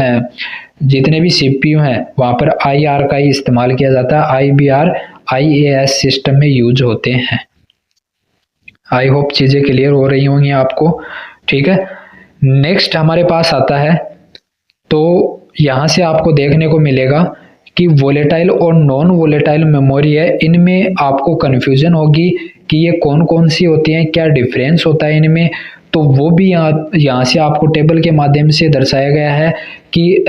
जितने भी CPU हैं वहाँ पर IR का ही इस्तेमाल किया जाता है। IBR IAS सिस्टम में यूज होते हैं। आई होप चीज़ें क्लियर हो रही होंगी आपको। ठीक है, नेक्स्ट हमारे पास आता है, तो यहाँ से आपको देखने को मिलेगा कि वोलेटाइल और नॉन वोलेटाइल मेमोरी है। इनमें आपको कन्फ्यूजन होगी कि ये कौन कौन सी होती हैं, क्या डिफरेंस होता है इनमें, तो वो भी यहाँ से आपको टेबल के माध्यम से दर्शाया गया है कि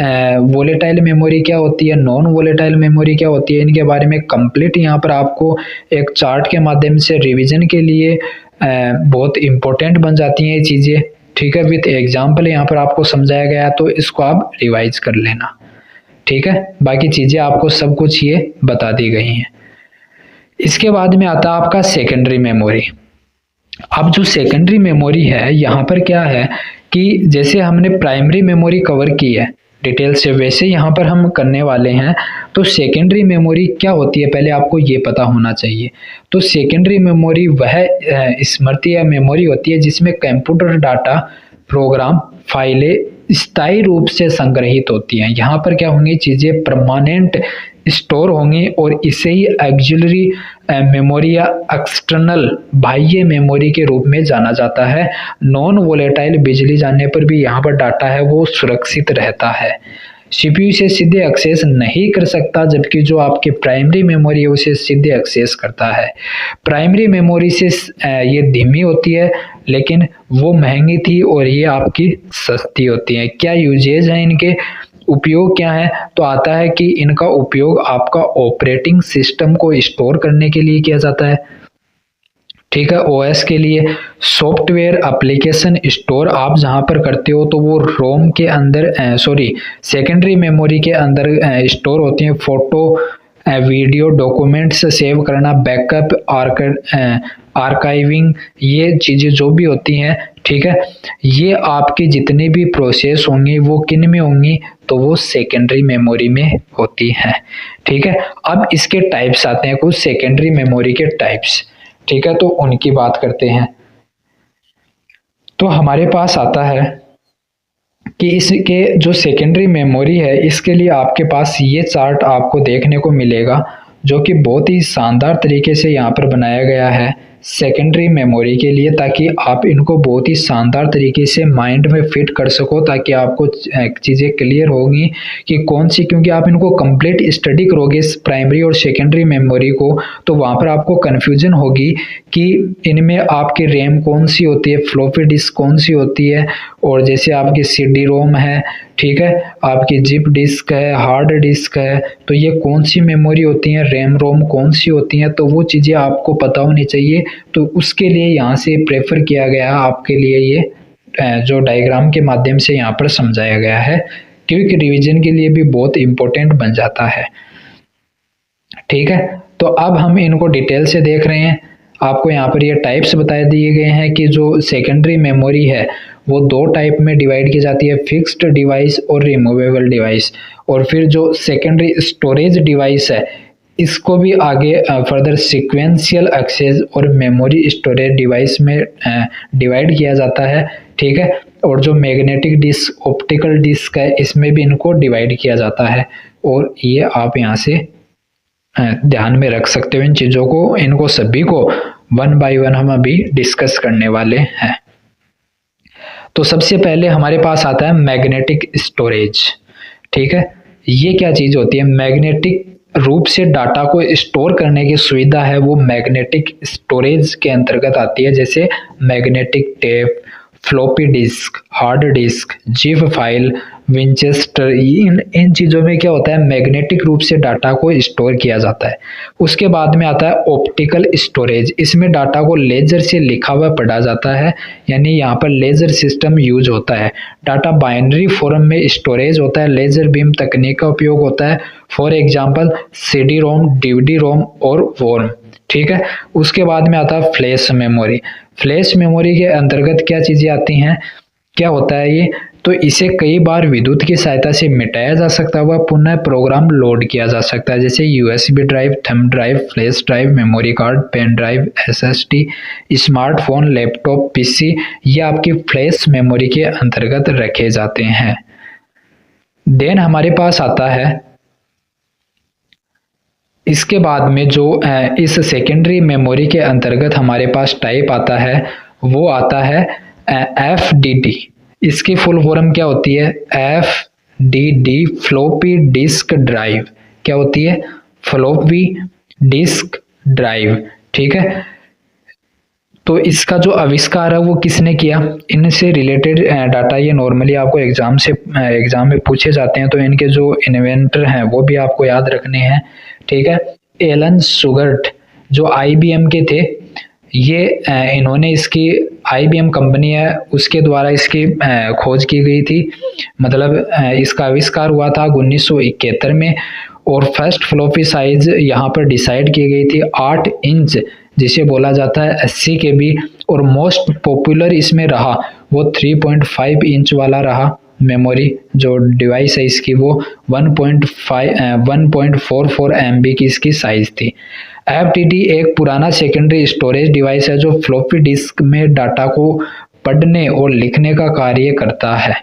वोलेटाइल मेमोरी क्या होती है, नॉन वोलेटाइल मेमोरी क्या होती है। इनके बारे में कंप्लीट यहाँ पर आपको एक चार्ट के माध्यम से रिवीजन के लिए बहुत इम्पोर्टेंट बन जाती हैं ये चीज़ें। ठीक है, विथ एग्जाम्पल यहाँ पर आपको समझाया गया है, तो इसको आप रिवाइज कर लेना। ठीक है, बाकी चीज़ें आपको सब कुछ ये बता दी गई हैं। इसके बाद में आता है आपका सेकेंडरी मेमोरी। अब जो सेकेंडरी मेमोरी है यहाँ पर क्या है कि जैसे हमने प्राइमरी मेमोरी कवर की है डिटेल से, वैसे यहाँ पर हम करने वाले हैं। तो सेकेंडरी मेमोरी क्या होती है पहले आपको ये पता होना चाहिए। तो सेकेंडरी मेमोरी वह स्मृति या मेमोरी होती है जिसमें कंप्यूटर डाटा, प्रोग्राम, फाइलें स्थायी रूप से संग्रहित होती हैं। यहाँ पर क्या होंगी, चीज़ें परमानेंट स्टोर होंगी और इसे ही एक्सिलरी मेमोरी या एक्सटर्नल बाह्य मेमोरी के रूप में जाना जाता है। नॉन वोलेटाइल, बिजली जाने पर भी यहाँ पर डाटा है वो सुरक्षित रहता है। सीपीयू से सीधे एक्सेस नहीं कर सकता, जबकि जो आपकी प्राइमरी मेमोरी है उसे सीधे एक्सेस करता है। प्राइमरी मेमोरी से ये धीमी होती है, लेकिन वो महंगी थी और ये आपकी सस्ती होती है। क्या यूजेज है इनके, उपयोग क्या है, तो आता है कि इनका उपयोग आपका ऑपरेटिंग सिस्टम को स्टोर करने के लिए किया जाता है। ठीक है, ओएस के लिए सॉफ्टवेयर एप्लीकेशन स्टोर आप जहां पर करते हो तो वो रोम के अंदर सेकेंडरी मेमोरी के अंदर स्टोर होती हैं। फोटो, वीडियो, डॉक्यूमेंट्स सेव करना, बैकअप, आर्काइविंग, ये चीज़ें जो भी होती हैं, ठीक है, ये आपके जितने भी प्रोसेस होंगे वो किन में होंगी, तो वो सेकेंडरी मेमोरी में होती हैं। ठीक है, अब इसके टाइप्स आते हैं, कुछ सेकेंडरी मेमोरी के टाइप्स। ठीक है, तो उनकी बात करते हैं। तो हमारे पास आता है कि इसके जो सेकेंडरी मेमोरी है, इसके लिए आपके पास ये चार्ट आपको देखने को मिलेगा, जो कि बहुत ही शानदार तरीके से यहाँ पर बनाया गया है सेकेंडरी मेमोरी के लिए, ताकि आप इनको बहुत ही शानदार तरीके से माइंड में फिट कर सको, ताकि आपको चीज़ें क्लियर होंगी कि कौन सी, क्योंकि आप इनको कंप्लीट स्टडी करोगे प्राइमरी और सेकेंडरी मेमोरी को, तो वहाँ पर आपको कन्फ्यूजन होगी कि इनमें आपकी रैम कौन सी होती है, फ्लॉपी डिस्क कौन सी होती है, और जैसे आपकी CD रोम है, ठीक है, आपकी जिप डिस्क है, हार्ड डिस्क है, तो ये कौन सी मेमोरी होती हैं, रैम रोम कौन सी होती हैं, तो वो चीज़ें आपको पता होनी चाहिए। तो उसके लिए यहाँ से प्रेफर किया गया आपके लिए ये जो डायग्राम के माध्यम से यहाँ पर समझाया गया है, क्विक रिवीजन के लिए भी बहुत इम्पोर्टेंट बन जाता है। ठीक है, तो अब हम इनको डिटेल से देख रहे हैं। आपको यहाँ पर ये टाइप्स बता दिए गए हैं कि जो सेकेंडरी मेमोरी है वो दो टाइप में डिवाइड की जाती है, फिक्स्ड डिवाइस और रिमूवेबल डिवाइस। और फिर जो सेकेंडरी स्टोरेज डिवाइस है, इसको भी आगे फर्दर सीक्वेंशियल एक्सेस और मेमोरी स्टोरेज डिवाइस में डिवाइड किया जाता है। ठीक है, और जो मैग्नेटिक डिस्क, ऑप्टिकल डिस्क है, इसमें भी इनको डिवाइड किया जाता है। और ये आप यहाँ से ध्यान में रख सकते हो इन चीज़ों को, इनको सभी को वन बाय वन हम अभी डिस्कस करने वाले हैं। तो सबसे पहले हमारे पास आता है मैग्नेटिक स्टोरेज। ठीक है, ये क्या चीज़ होती है, मैग्नेटिक रूप से डाटा को स्टोर करने की सुविधा है वो मैग्नेटिक स्टोरेज के अंतर्गत आती है। जैसे magnetic tape, floppy disk, hard disk, zip file, Winchester, इन चीज़ों में क्या होता है, मैग्नेटिक रूप से डाटा को स्टोर किया जाता है। उसके बाद में आता है ऑप्टिकल स्टोरेज, इसमें डाटा को लेजर से लिखा हुआ पढ़ा जाता है, यानी यहाँ पर लेजर सिस्टम यूज होता है। डाटा बाइनरी फॉर्म में स्टोरेज होता है, लेजर बीम तकनीक का उपयोग होता है। For example CD ROM, DVD ROM और वॉर्म। ठीक है, उसके बाद में आता है फ्लैश मेमोरी। फ्लैश मेमोरी के अंतर्गत क्या चीज़ें आती हैं, क्या होता है ये, तो इसे कई बार विद्युत की सहायता से मिटाया जा सकता है, वह पुनः प्रोग्राम लोड किया जा सकता है। जैसे USB drive, thumb drive, flash drive, memory card, pen drive, SSD, smartphone, laptop, PC, ये आपकी फ्लैश मेमोरी के अंतर्गत रखे जाते हैं। देन हमारे पास आता है इसके बाद में जो इस सेकेंडरी मेमोरी के अंतर्गत हमारे पास टाइप आता है, वो आता है FDD। इसकी फुल फॉर्म क्या होती है, FDD, फ्लॉपी डिस्क ड्राइव। क्या होती है, फ्लॉपी डिस्क ड्राइव। ठीक है, तो इसका जो आविष्कार है वो किसने किया, इनसे रिलेटेड डाटा ये नॉर्मली आपको एग्जाम में पूछे जाते हैं, तो इनके जो इन्वेंटर हैं वो भी आपको याद रखने हैं। ठीक है, एलन शुगर्ट जो IBM के थे, ये इन्होंने इसकी IBM कंपनी है उसके द्वारा इसकी खोज की गई थी, मतलब इसका आविष्कार हुआ था 1971 में। और फर्स्ट फ्लॉपी साइज यहाँ पर डिसाइड की गई थी 8 इंच, जिसे बोला जाता है 80 KB, और मोस्ट पॉपुलर इसमें रहा वो 3.5 इंच वाला रहा। मेमोरी जो डिवाइस है इसकी वो 1.44 MB की इसकी साइज थी। FDD एक पुराना सेकेंडरी स्टोरेज डिवाइस है जो फ्लॉपी डिस्क में डाटा को पढ़ने और लिखने का कार्य करता है।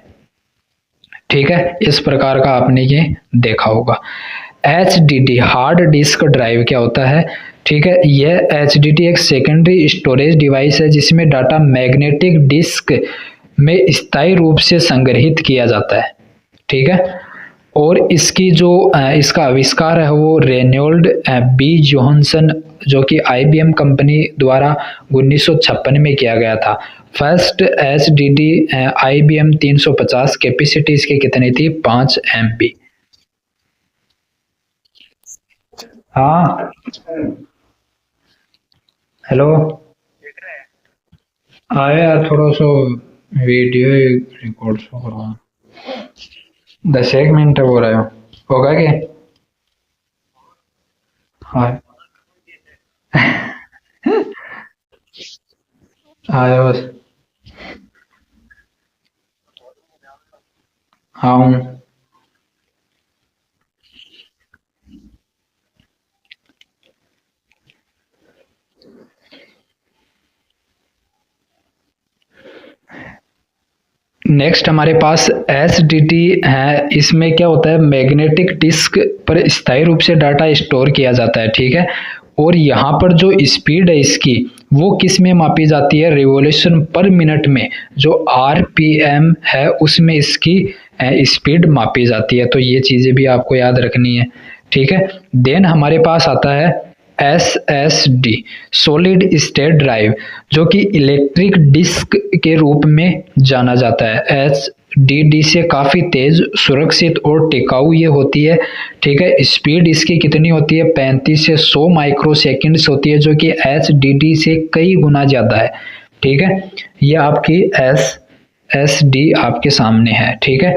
ठीक है, इस प्रकार का आपने ये देखा होगा। HDD हार्ड डिस्क ड्राइव क्या होता है? ठीक है, यह HDD एक सेकेंडरी स्टोरेज डिवाइस है जिसमें डाटा मैग्नेटिक डिस्क में स्थायी रूप से संग्रहित किया जाता है। ठीक है, और इसकी जो इसका आविष्कार है वो रेनॉल्ड बी जोहानसन जो कि IBM कंपनी द्वारा 1956 में किया गया था। फर्स्ट HDD IBM 350 कैपेसिटी इसकी कितनी थी? 5 MB। हाँ, हेलो, आए यार थोड़ा सा वीडियो रिकॉर्ड शो करवा 10 एक मिनट बोल रहे हो, होगा क्या? हाँ आया बस। हाँ हूँ। नेक्स्ट हमारे पास HDD है। इसमें क्या होता है, मैग्नेटिक डिस्क पर स्थायी रूप से डाटा स्टोर किया जाता है। ठीक है, और यहाँ पर जो स्पीड है इसकी वो किस में मापी जाती है? रिवॉल्यूशन पर मिनट में, जो RPM है उसमें इसकी स्पीड मापी जाती है। तो ये चीज़ें भी आपको याद रखनी है। ठीक है, देन हमारे पास आता है SSD सॉलिड स्टेट ड्राइव जो कि इलेक्ट्रिक डिस्क के रूप में जाना जाता है। HDD से काफ़ी तेज, सुरक्षित और टिकाऊ ये होती है। ठीक है, स्पीड इसकी कितनी होती है? 35 से 100 माइक्रो सेकेंड्स होती है जो कि HDD से कई गुना ज़्यादा है। ठीक है, ये आपकी SSD आपके सामने है। ठीक है,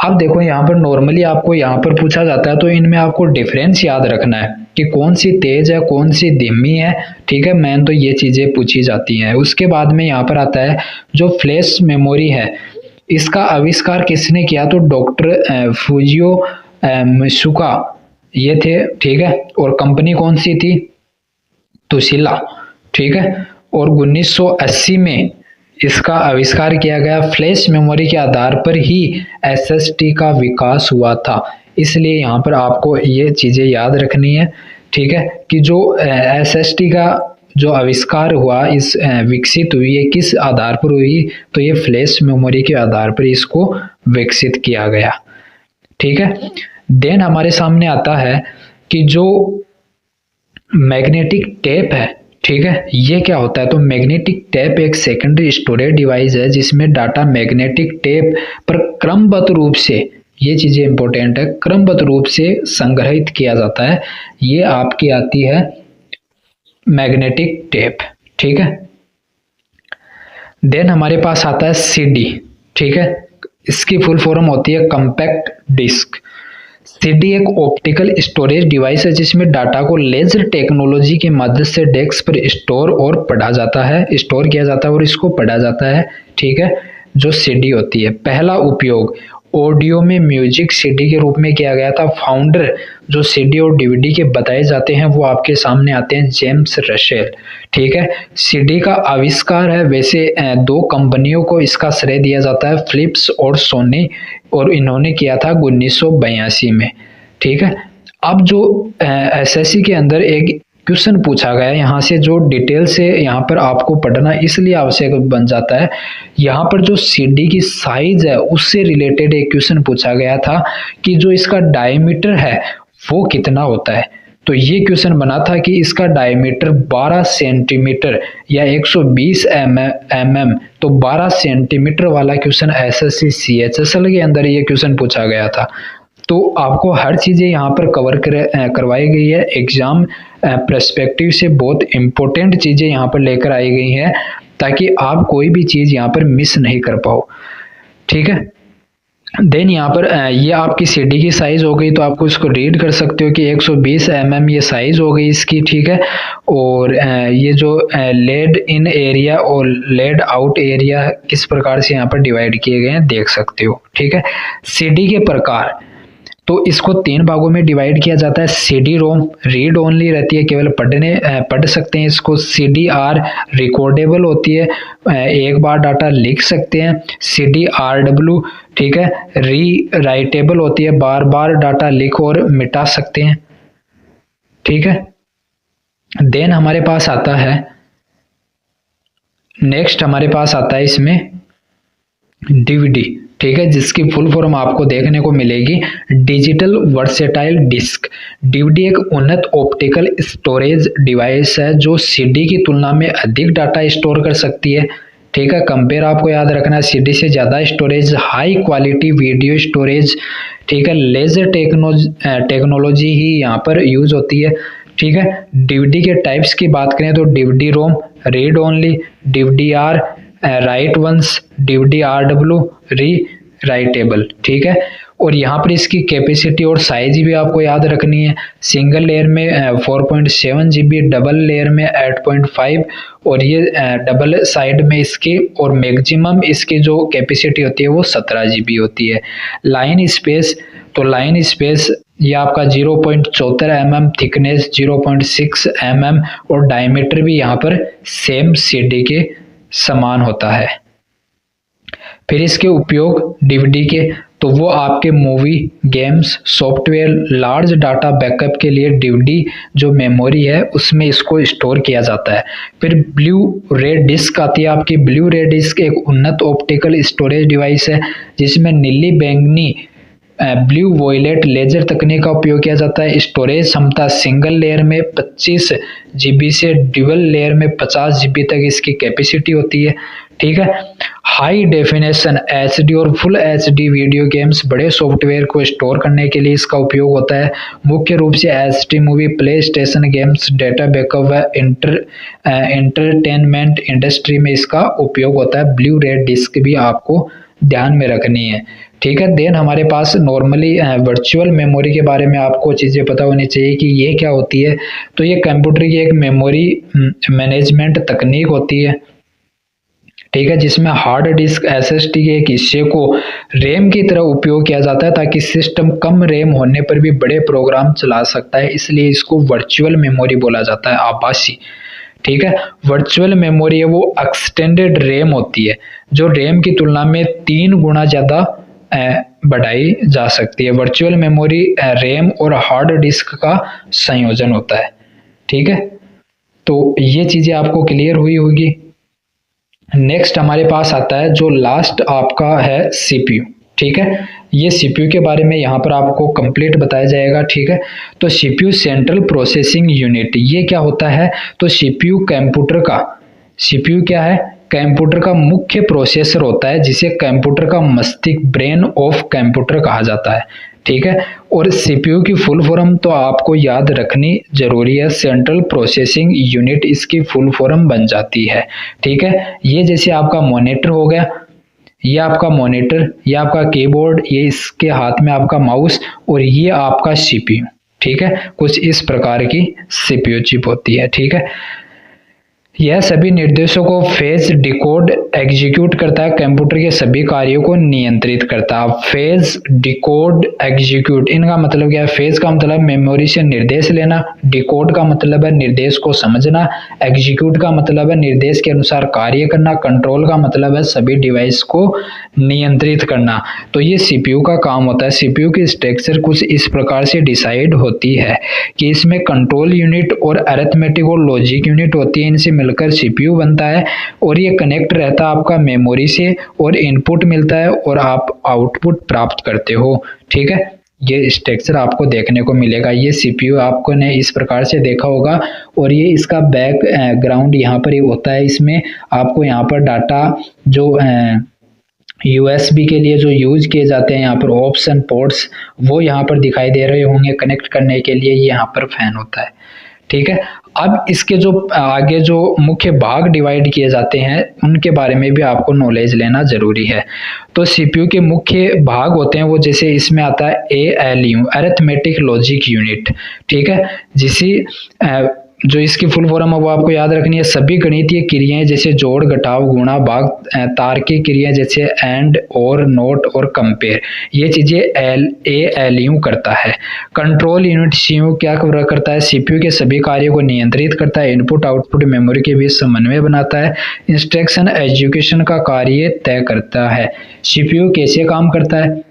अब देखो यहाँ पर नॉर्मली आपको यहाँ पर पूछा जाता है तो इनमें आपको डिफरेंस याद रखना है कि कौन सी तेज है कौन सी धीमी है। ठीक है, मेन तो ये चीज़ें पूछी जाती हैं। उसके बाद में यहाँ पर आता है जो फ्लैश मेमोरी है, इसका आविष्कार किसने किया? तो डॉक्टर फुजियो मिसुका ये थे। ठीक है, और कंपनी कौन सी थी? तुशिला। ठीक है, और 1980 में इसका आविष्कार किया गया। फ्लैश मेमोरी के आधार पर ही SSD का विकास हुआ था, इसलिए यहाँ पर आपको ये चीज़ें याद रखनी है। ठीक है, कि जो SSD का जो आविष्कार हुआ, इस विकसित हुई है किस आधार पर हुई? तो ये फ्लैश मेमोरी के आधार पर इसको विकसित किया गया। ठीक है, देन हमारे सामने आता है कि जो मैग्नेटिक टेप है। ठीक है, ये क्या होता है? तो मैग्नेटिक टेप एक सेकेंडरी स्टोरेज डिवाइस है जिसमें डाटा मैग्नेटिक टेप पर क्रमबद्ध रूप से, ये चीज़ें इंपॉर्टेंट है, क्रमबद्ध रूप से संग्रहित किया जाता है। ये आपकी आती है मैग्नेटिक टेप। ठीक है, देन हमारे पास आता है CD। ठीक है, इसकी फुल फॉर्म होती है कॉम्पैक्ट डिस्क। CD एक ऑप्टिकल स्टोरेज डिवाइस है जिसमें डाटा को लेजर टेक्नोलॉजी की मदद से डेस्क पर स्टोर और पढ़ा जाता है, स्टोर किया जाता है और इसको पढ़ा जाता है। ठीक है, जो CD होती है। पहला उपयोग ऑडियो में म्यूजिक CD के रूप में किया गया था। फाउंडर जो CD और DVD के बताए जाते हैं वो आपके सामने आते हैं, जेम्स रसेल। ठीक है, CD का आविष्कार है वैसे दो कंपनियों को इसका श्रेय दिया जाता है, फिलिप्स और सोनी, और इन्होंने किया था 1982 में। ठीक है, अब जो SSC के अंदर एक क्वेश्चन पूछा गया है, यहाँ से जो डिटेल से यहाँ पर आपको पढ़ना इसलिए आवश्यक बन जाता है। यहाँ पर जो CD की साइज है उससे रिलेटेड एक क्वेश्चन पूछा गया था कि जो इसका डायमीटर है वो कितना होता है। तो ये क्वेश्चन बना था कि इसका डायमीटर 12 सेंटीमीटर या 120 mm, तो 12 सेंटीमीटर वाला क्वेश्चन SSC CHSL के अंदर ये क्वेश्चन पूछा गया था। तो आपको हर चीज़ें यहाँ पर कवर करवाई गई है। एग्जाम पर्सपेक्टिव से बहुत इम्पोर्टेंट चीज़ें यहाँ पर लेकर आई गई हैं ताकि आप कोई भी चीज़ यहाँ पर मिस नहीं कर पाओ। ठीक है, देन यहाँ पर ये आपकी CD की साइज हो गई, तो आपको इसको रीड कर सकते हो कि 120 mm ये साइज हो गई इसकी। ठीक है, और ये जो लेड इन एरिया और लेड आउट एरिया किस प्रकार से यहाँ पर डिवाइड किए गए हैं देख सकते हो। ठीक है, CD के प्रकार, तो इसको 3 भागों में डिवाइड किया जाता है। CD रोम रीड ओनली रहती है, केवल पढ़ सकते हैं इसको। CDR रिकॉर्डेबल होती है, एक बार डाटा लिख सकते हैं। CDRW ठीक है, री राइटेबल होती है, बार बार डाटा लिख और मिटा सकते हैं। ठीक है, देन हमारे पास आता है नेक्स्ट, हमारे पास आता है इसमें DVD। ठीक है, जिसकी फुल फॉर्म आपको देखने को मिलेगी डिजिटल वर्सेटाइल डिस्क। DVD एक उन्नत ऑप्टिकल स्टोरेज डिवाइस है जो CD की तुलना में अधिक डाटा स्टोर कर सकती है। ठीक है, कंपेयर आपको याद रखना है, CD से ज़्यादा storage, high quality video storage. ठीक है, लेजर टेक्नोलॉजी ही यहाँ पर यूज होती है। ठीक है, DVD के टाइप्स की बात करें तो DVD ROM read only, DVR write once, DVR-W री राइटेबल। ठीक है, और यहाँ पर इसकी कैपेसिटी और साइज भी आपको याद रखनी है। सिंगल लेयर में 4.7 GB, डबल लेयर में 8.5, और ये डबल साइड में इसकी और मैक्सिमम इसकी जो कैपेसिटी होती है वो 17 GB होती है। लाइन स्पेस, तो लाइन स्पेस ये आपका 0.74 mm थिकनेस, 0.6 mm, और डायमीटर भी यहाँ पर सेम CD के समान होता है। फिर इसके उपयोग DVD के, तो वो आपके movie, games, software, large data backup के लिए DVD जो मेमोरी है उसमें इसको स्टोर किया जाता है। फिर ब्लू रे डिस्क आती है आपकी। ब्लू रे डिस्क एक उन्नत ऑप्टिकल स्टोरेज डिवाइस है जिसमें नीली बैंगनी ब्लू वॉयलेट लेजर तकनीक का उपयोग किया जाता है। स्टोरेज क्षमता सिंगल लेयर में 25 GB से डुअल लेयर में 50 GB तक इसकी कैपेसिटी होती है। ठीक है, हाई डेफिनेशन HD और फुल HD वीडियो गेम्स, बड़े सॉफ्टवेयर को स्टोर करने के लिए इसका उपयोग होता है। मुख्य रूप से HD movie, play station games, data backup व एंटरटेनमेंट इंडस्ट्री में इसका उपयोग होता है। ब्लू रे डिस्क भी आपको ध्यान में रखनी है। ठीक है, देन हमारे पास नॉर्मली वर्चुअल मेमोरी के बारे में आपको चीज़ें पता होनी चाहिए कि ये क्या होती है। तो ये कंप्यूटर की एक मेमोरी मैनेजमेंट तकनीक होती है। ठीक है, जिसमें हार्ड डिस्क SSD के एक हिस्से को रैम की तरह उपयोग किया जाता है ताकि सिस्टम कम रैम होने पर भी बड़े प्रोग्राम चला सकता है, इसलिए इसको वर्चुअल मेमोरी बोला जाता है, आभासी। ठीक है, वर्चुअल मेमोरी है वो एक्सटेंडेड रैम होती है जो रैम की तुलना में 3 गुना ज़्यादा बढ़ाई जा सकती है। वर्चुअल मेमोरी रैम और हार्ड डिस्क का संयोजन होता है। ठीक है, तो ये चीज़ें आपको क्लियर हुई होगी। नेक्स्ट हमारे पास आता है जो लास्ट आपका है CPU। ठीक है, ये CPU के बारे में यहाँ पर आपको कंप्लीट बताया जाएगा। ठीक है, तो CPU सेंट्रल प्रोसेसिंग यूनिट, ये क्या होता है? तो CPU कंप्यूटर का, CPU क्या है? कंप्यूटर का मुख्य प्रोसेसर होता है जिसे कंप्यूटर का मस्तिष्क, ब्रेन ऑफ कंप्यूटर कहा जाता है। ठीक है, और CPU की फुल फॉर्म तो आपको याद रखनी जरूरी है, सेंट्रल प्रोसेसिंग यूनिट इसकी फुल फॉर्म बन जाती है। ठीक है, ये जैसे आपका मॉनिटर हो गया, ये आपका मॉनिटर, ये आपका कीबोर्ड, ये इसके हाथ में आपका माउस, और ये आपका CPU। ठीक है, कुछ इस प्रकार की CPU चिप होती है। ठीक है, यह सभी निर्देशों को फेज, डिकोड, एग्जीक्यूट करता है, कंप्यूटर के सभी कार्यों को नियंत्रित करता है। फेज, डिकोड, एग्जीक्यूट, इनका मतलब क्या है? फेज का मतलब मेमोरी से निर्देश लेना, डिकोड का मतलब है निर्देश को समझना, एग्जीक्यूट का मतलब है निर्देश के अनुसार कार्य करना, कंट्रोल का मतलब है सभी डिवाइस को नियंत्रित करना। तो ये CPU का काम होता है। CPU की स्ट्रक्चर कुछ इस प्रकार से डिसाइड होती है कि इसमें कंट्रोल यूनिट और अरिथमेटिक और लॉजिक यूनिट होती है, इनसे मिलकर CPU बनता है, और ये कनेक्ट रहता है आपका मेमोरी से, और इनपुट मिलता है और आप आउटपुट प्राप्त करते हो। ठीक है, ये स्ट्रक्चर आपको देखने को मिलेगा। ये CPU आपको ने इस प्रकार से देखा होगा, और ये इसका बैकग्राउंड यहाँ पर ही होता है। इसमें आपको यहाँ पर डाटा जो USB के लिए जो यूज किए जाते हैं, यहाँ पर ऑप्शन पोर्ट्स वो यहाँ पर दिखाई दे रहे होंगे कनेक्ट करने के लिए, ये यहाँ पर फैन होता है। ठीक है, अब इसके जो आगे जो मुख्य भाग डिवाइड किए जाते हैं उनके बारे में भी आपको नॉलेज लेना जरूरी है। तो CPU के मुख्य भाग होते हैं वो, जैसे इसमें आता है ALU, अरिथमेटिक लॉजिक यूनिट। ठीक है, जिसे जो इसकी फुल फॉर्म है वो आपको याद रखनी है। सभी गणितीय क्रियाएं जैसे जोड़, घटाव, गुणा, भाग, तार्किक क्रियाएं जैसे एंड, और, नोट और कंपेयर, ये चीजें एलयू करता है। कंट्रोल यूनिट सीयू क्या करता है? सीपीयू के सभी कार्यों को नियंत्रित करता है, इनपुट आउटपुट मेमोरी के बीच समन्वय बनाता है, इंस्ट्रक्शन एग्जीक्यूशन का कार्य तय करता है। सीपीयू कैसे काम करता है?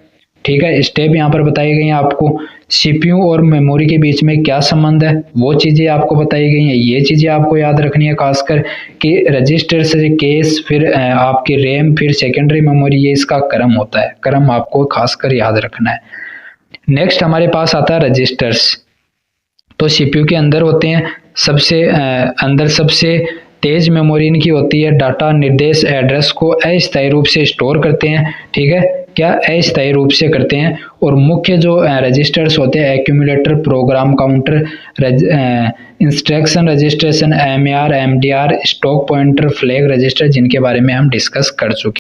ठीक है, स्टेप यहाँ पर बताई गई हैं आपको। सीपीयू और मेमोरी के बीच में क्या संबंध है वो चीजें आपको बताई गई हैं। ये चीजें आपको याद रखनी है खासकर कि रजिस्टर से केस, फिर आपकी रैम, फिर सेकेंडरी मेमोरी, ये इसका क्रम होता है। क्रम आपको खासकर याद रखना है। नेक्स्ट हमारे पास आता है रजिस्टर्स। तो सीपीयू के अंदर होते हैं सबसे तेज मेमोरी इनकी होती है। डाटा निर्देश एड्रेस को अस्थायी रूप से स्टोर करते हैं। ठीक है, क्या अस्थायी रूप से करते हैं। और मुख्य जो रजिस्टर्स होते हैं, accumulator, program counter, instruction registration, MAR, MDR, stock pointer, flag register, जिनके बारे में हम डिस्कस कर चुके हैं।